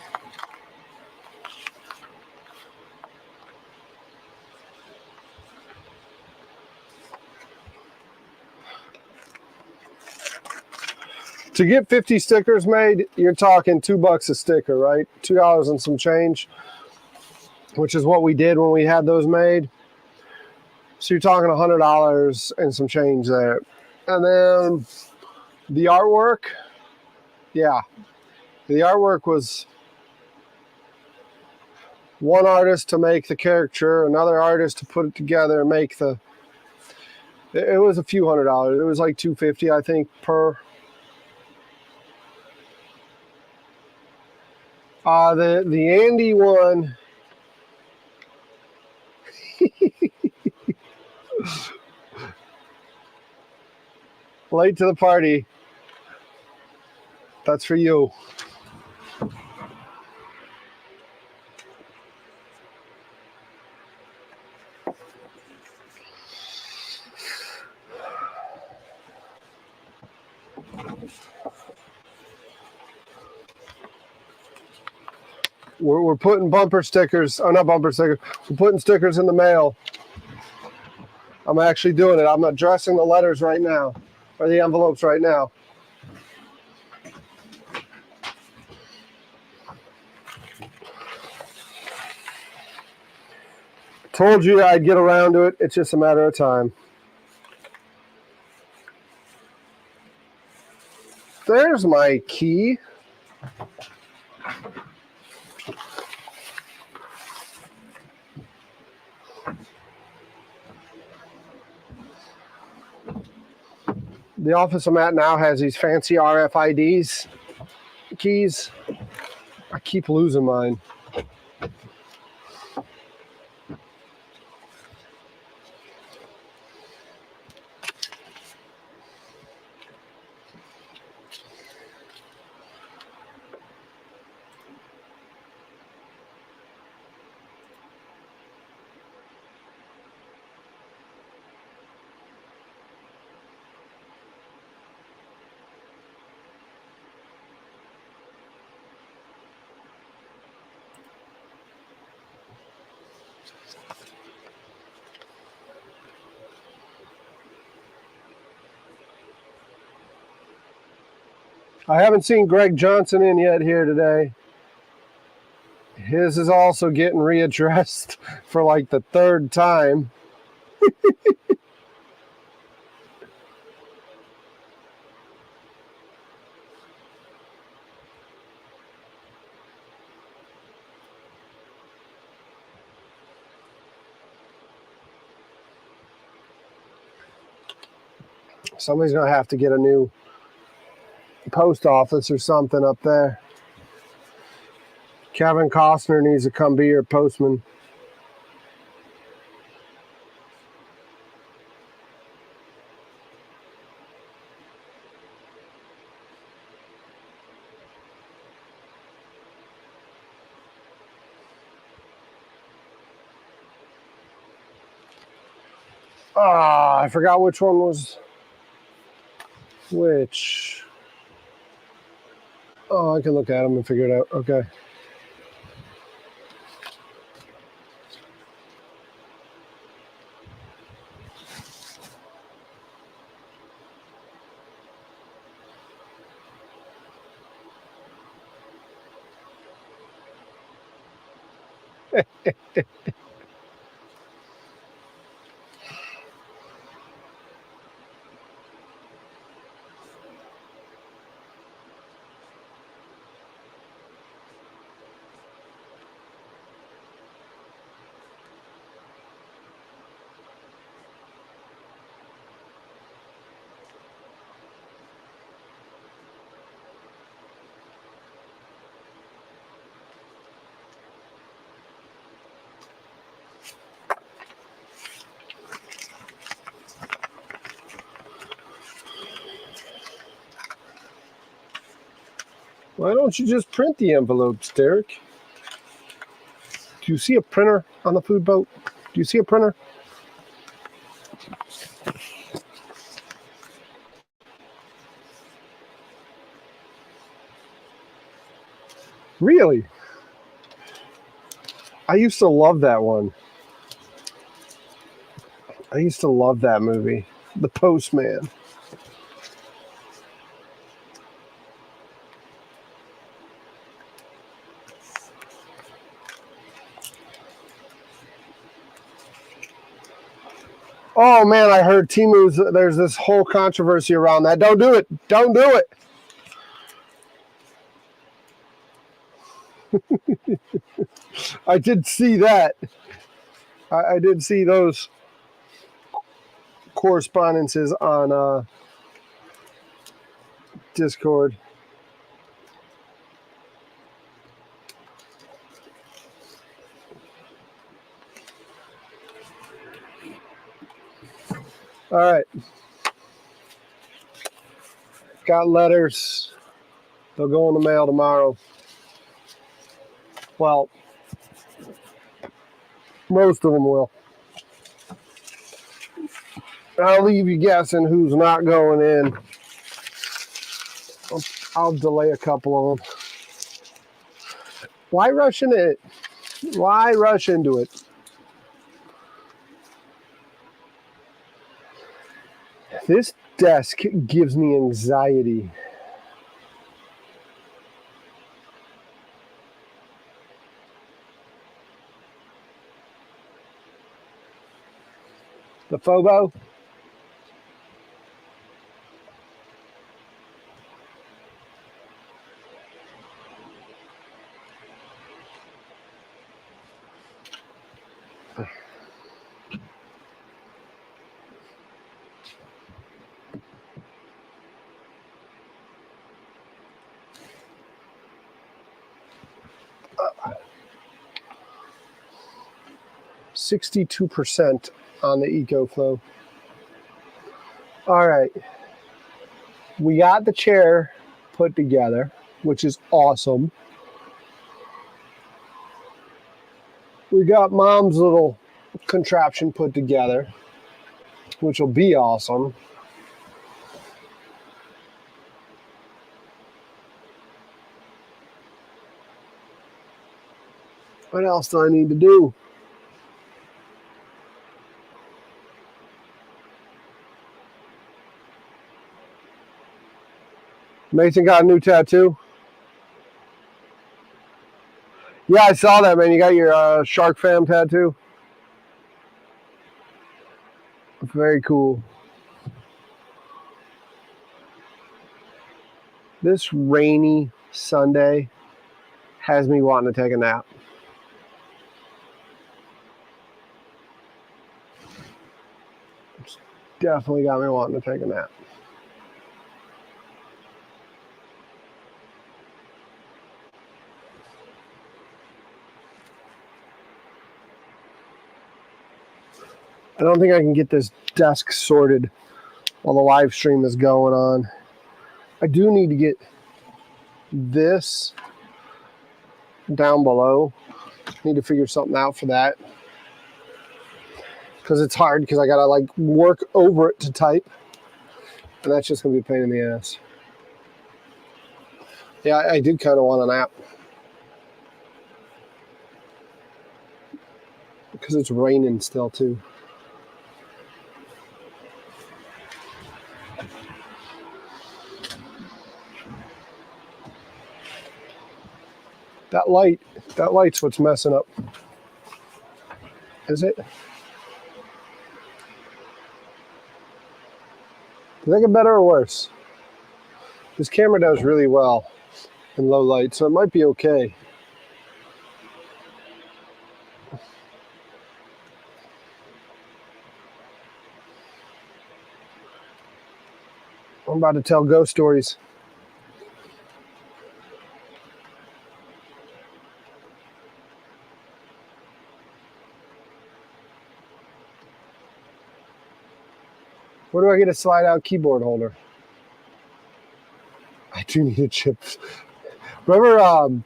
To get 50 stickers made, you're talking $2 a sticker, right? $2 and some change, which is what we did when we had those made. So you're talking $100 and some change there. And then the artwork, yeah. The artwork was one artist to make the caricature, another artist to put it together and make the... It was a few $100s. It was like $250, I think, per... The Andy one... Late to the party. That's for you. We're putting bumper stickers, oh, not bumper stickers, we're putting stickers in the mail. I'm actually doing it. I'm addressing the letters right now, or the envelopes right now. Told you I'd get around to it. It's just a matter of time. There's my key. The office I'm at now has these fancy RFIDs keys. I keep losing mine. I haven't seen Greg Johnson in yet here today. His is also getting readdressed for like the third time. Somebody's going to have to get a new post office or something up there. Kevin Costner needs to come be your postman. Ah, I forgot which one was which. Oh, I can look at them and figure it out. Okay. Why don't you just print the envelopes, Derek? Do you see a printer on the food boat? Do you see a printer? Really? I used to love that one. I used to love that movie, The Postman. Oh man, I heard Timu's. There's this whole controversy around that. Don't do it. Don't do it. I did see that. I did see those correspondences on Discord. All right. Got letters. They'll go in the mail tomorrow. Well, most of them will. I'll leave you guessing who's not going in. I'll delay a couple of them. Why rush into it? Why rush into it? This desk gives me anxiety. The Fobo? %62 on the EcoFlow. All right. We got the chair put together, which is awesome. We got Mom's little contraption put together, which will be awesome. What else do I need to do? Mason got a new tattoo. Yeah, I saw that, man. You got your Shark Fam tattoo. Very cool. This rainy Sunday has me wanting to take a nap. It's definitely got me wanting to take a nap. I don't think I can get this desk sorted while the live stream is going on. I do need to get this down below. Need to figure something out for that. Because it's hard because I gotta like work over it to type. And that's just gonna be a pain in the ass. Yeah, I did kind of want a nap. Because it's raining still too. That light's what's messing up. Is it? Does that get better or worse? This camera does really well in low light, so it might be okay. I'm about to tell ghost stories. Where do I get a slide out keyboard holder? I do need a chip. Remember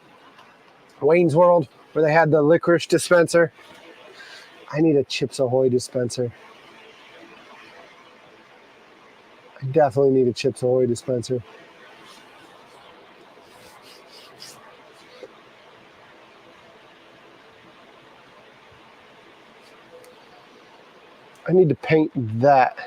Wayne's World where they had the licorice dispenser? I need a Chips Ahoy dispenser. I definitely need a Chips Ahoy dispenser. I need to paint that.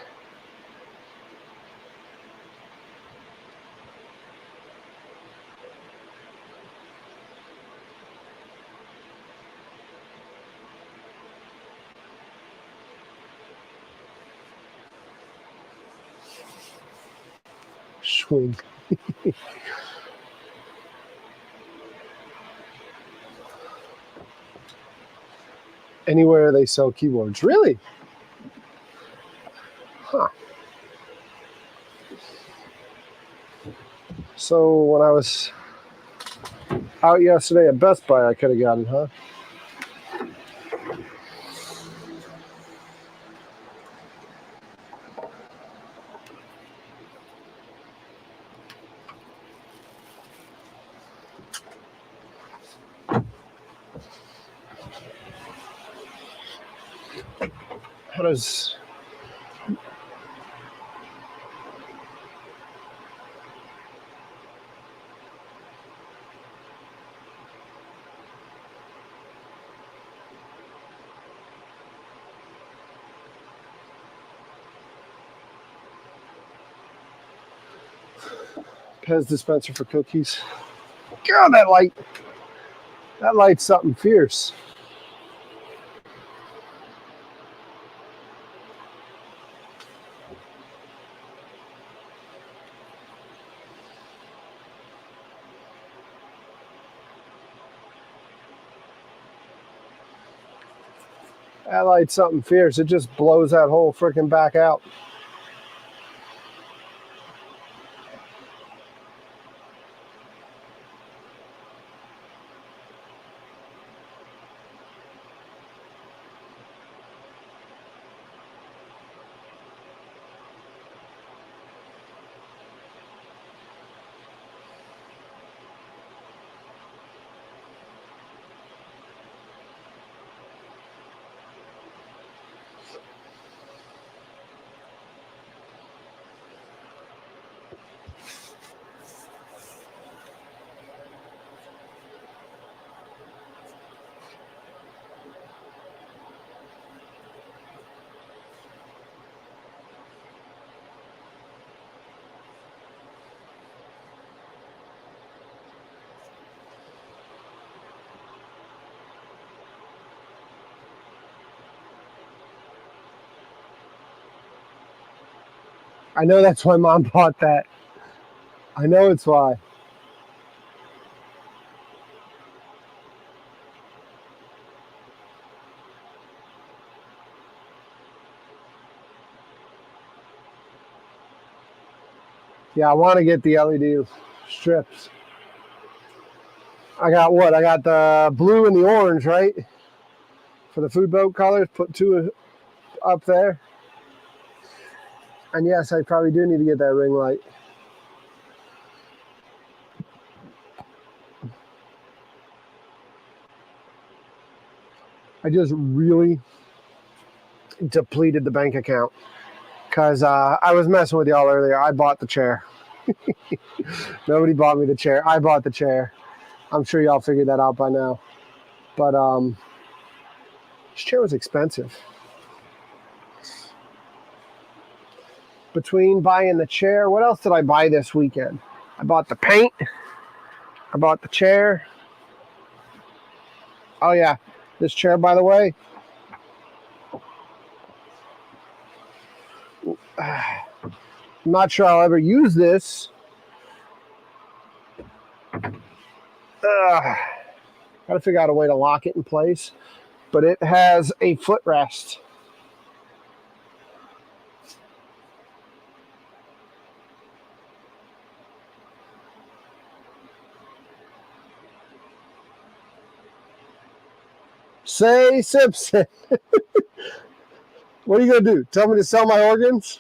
Swing. Anywhere they sell keyboards. Really? Huh. So when I was out yesterday at Best Buy, I could have gotten, huh? How does... Pez dispenser for cookies. God, that light's something fierce. That light's something fierce. It just blows that whole freaking back out. I know that's why Mom bought that. I know it's why. Yeah, I want to get the LED strips. I got what? I got the blue and the orange, right? For the food boat colors, put two up there. And yes, I probably do need to get that ring light. I just really depleted the bank account because I was messing with y'all earlier. I bought the chair. Nobody bought me the chair. I bought the chair. I'm sure y'all figured that out by now. But this chair was expensive. Between buying the chair, what else did I buy this weekend? I bought the paint. I bought the chair. Oh yeah, this chair, by the way. I'm not sure I'll ever use this. Gotta figure out a way to lock it in place. But it has a footrest. Say Simpson. What are you going to do? Tell me to sell my organs?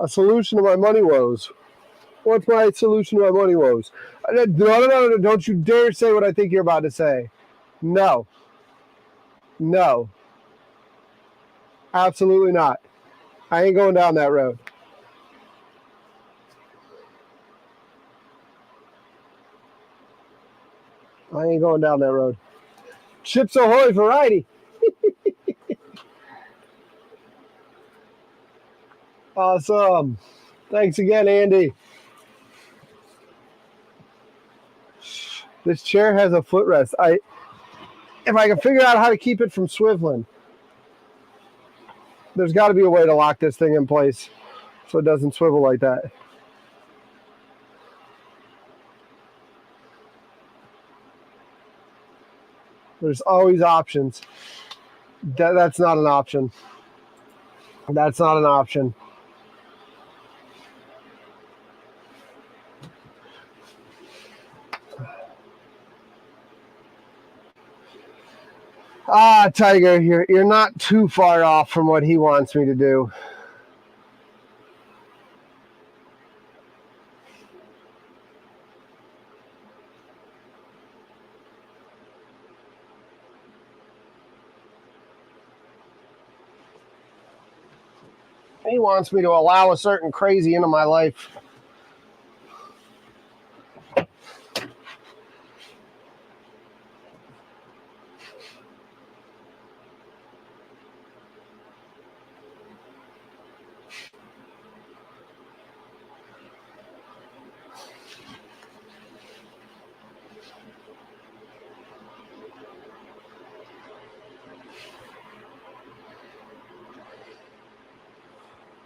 A solution to my money woes. What's my solution to my money woes? No. Don't you dare say what I think you're about to say. No. No. Absolutely not. I ain't going down that road. I ain't going down that road. Chips Ahoy variety. Awesome. Thanks again, Andy. This chair has a footrest. If I can figure out how to keep it from swiveling, there's got to be a way to lock this thing in place so it doesn't swivel like that. There's always options. That's not an option. That's not an option. Tiger, you're not too far off from what he wants me to do. He wants me to allow a certain crazy into my life.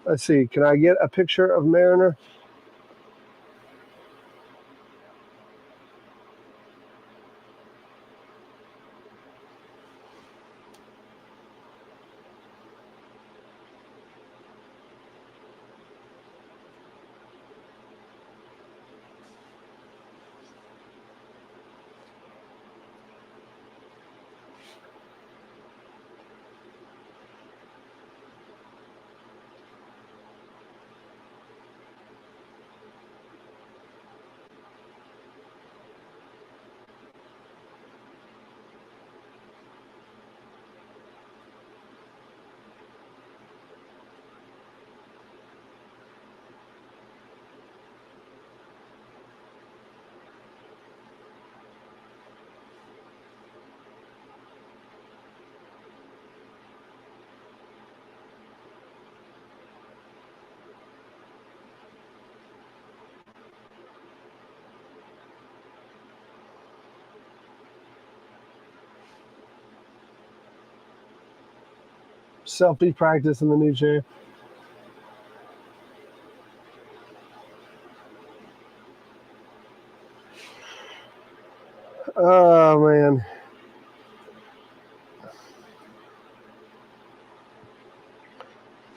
Let's see. Can I get a picture of Mariner? Selfie practice in the new chair. Oh, man.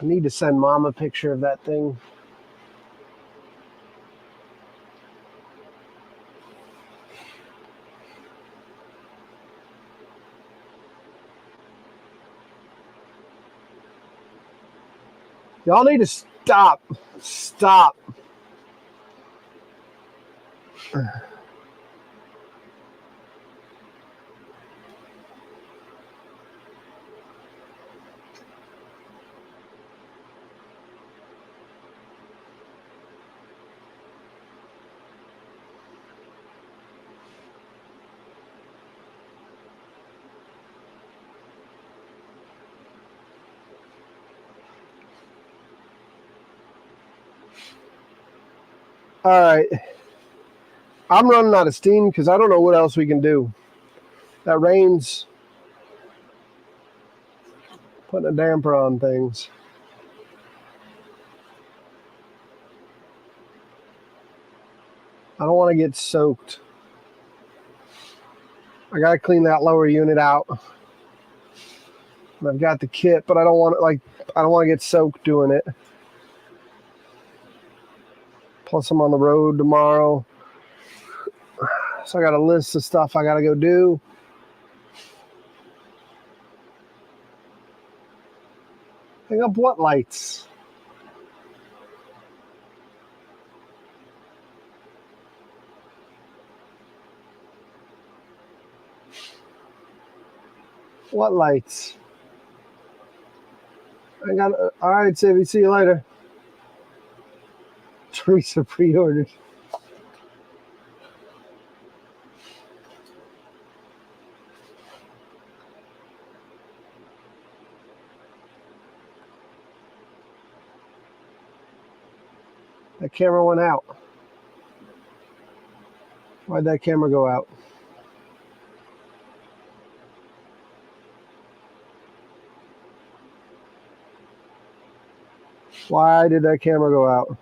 I need to send Mom a picture of that thing. Y'all need to stop. Stop. All right. I'm running out of steam because I don't know what else we can do. That rain's putting a damper on things. I don't want to get soaked. I got to clean that lower unit out. And I've got the kit, but I don't want to get soaked doing it. Plus, I'm on the road tomorrow. So I got a list of stuff I got to go do. Hang up what lights? What lights? I got. All right, Savvy. See you later. Teresa pre-ordered. That camera went out. Why'd that camera go out? Why did that camera go out?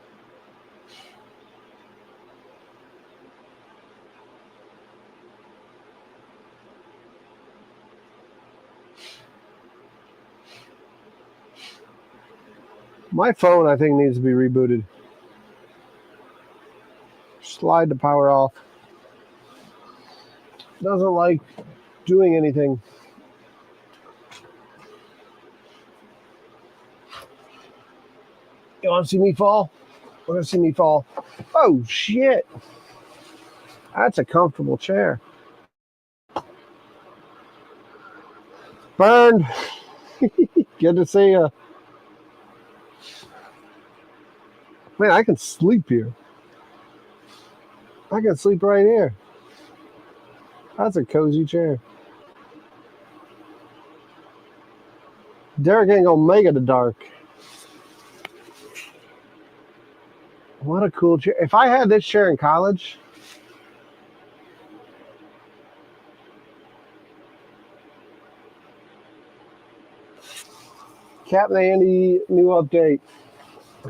My phone, I think, needs to be rebooted. Slide the power off. Doesn't like doing anything. You want to see me fall? We're going to see me fall. Oh, shit. That's a comfortable chair. Burned. Good to see you. Man, I can sleep here. I can sleep right here. That's a cozy chair. Derek ain't gonna make it a dark. What a cool chair. If I had this chair in college, Captain Andy, new update.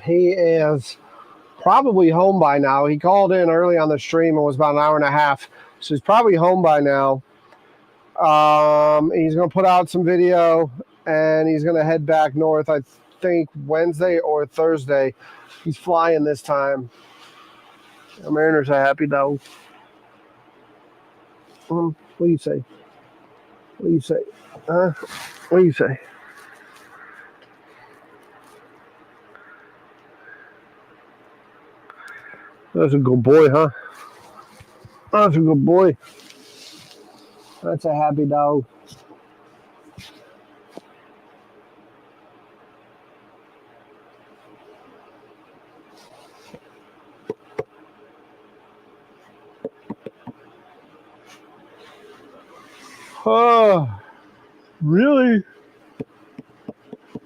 He is probably home by now. He called in early on the stream and was about an hour and a half. So he's probably home by now. He's going to put out some video and he's going to head back north, I think Wednesday or Thursday. He's flying this time. The Mariners are happy though. What do you say? What do you say? What do you say? That's a good boy, huh? That's a good boy. That's a happy dog. Oh, really?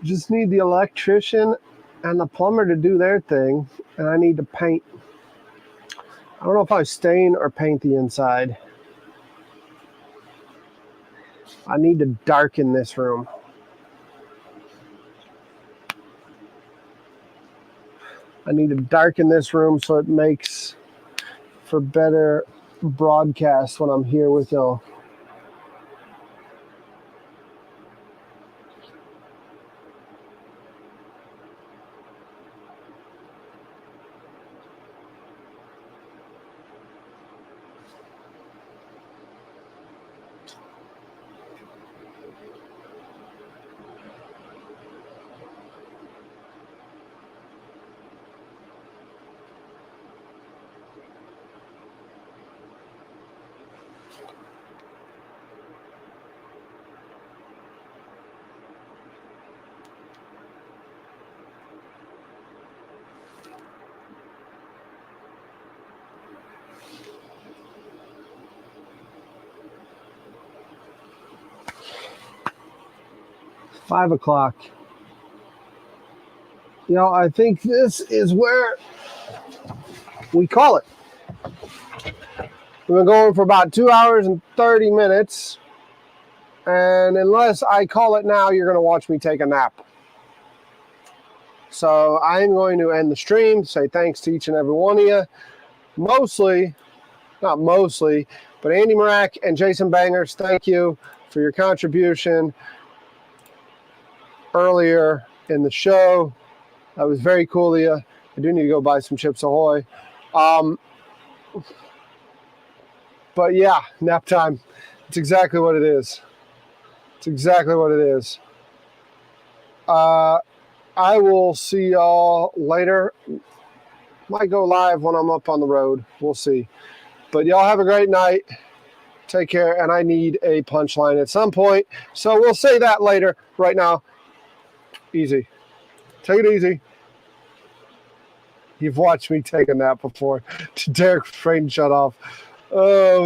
Just need the electrician and the plumber to do their thing, and I need to paint. I don't know if I stain or paint the inside. I need to darken this room. I need to darken this room so it makes for better broadcast when I'm here with y'all. Five o'clock. You know, I think this is where we call it. We've been going for about 2 hours and 30 minutes. And unless I call it now, you're going to watch me take a nap. So I'm going to end the stream, say thanks to each and every one of you. Mostly, not mostly, but Andy Marak and Jason Bangers, thank you for your contribution earlier in the show. That was very cool of you. I do need to go buy some Chips Ahoy. But yeah, nap time. It's exactly what it is. It's exactly what it is. I will see y'all later. Might go live when I'm up on the road. We'll see. But y'all have a great night. Take care, and I need a punchline at some point. So we'll say that later. Right now, easy. Take it easy. You've watched me take a nap before. Derek, brain shut off. Oh.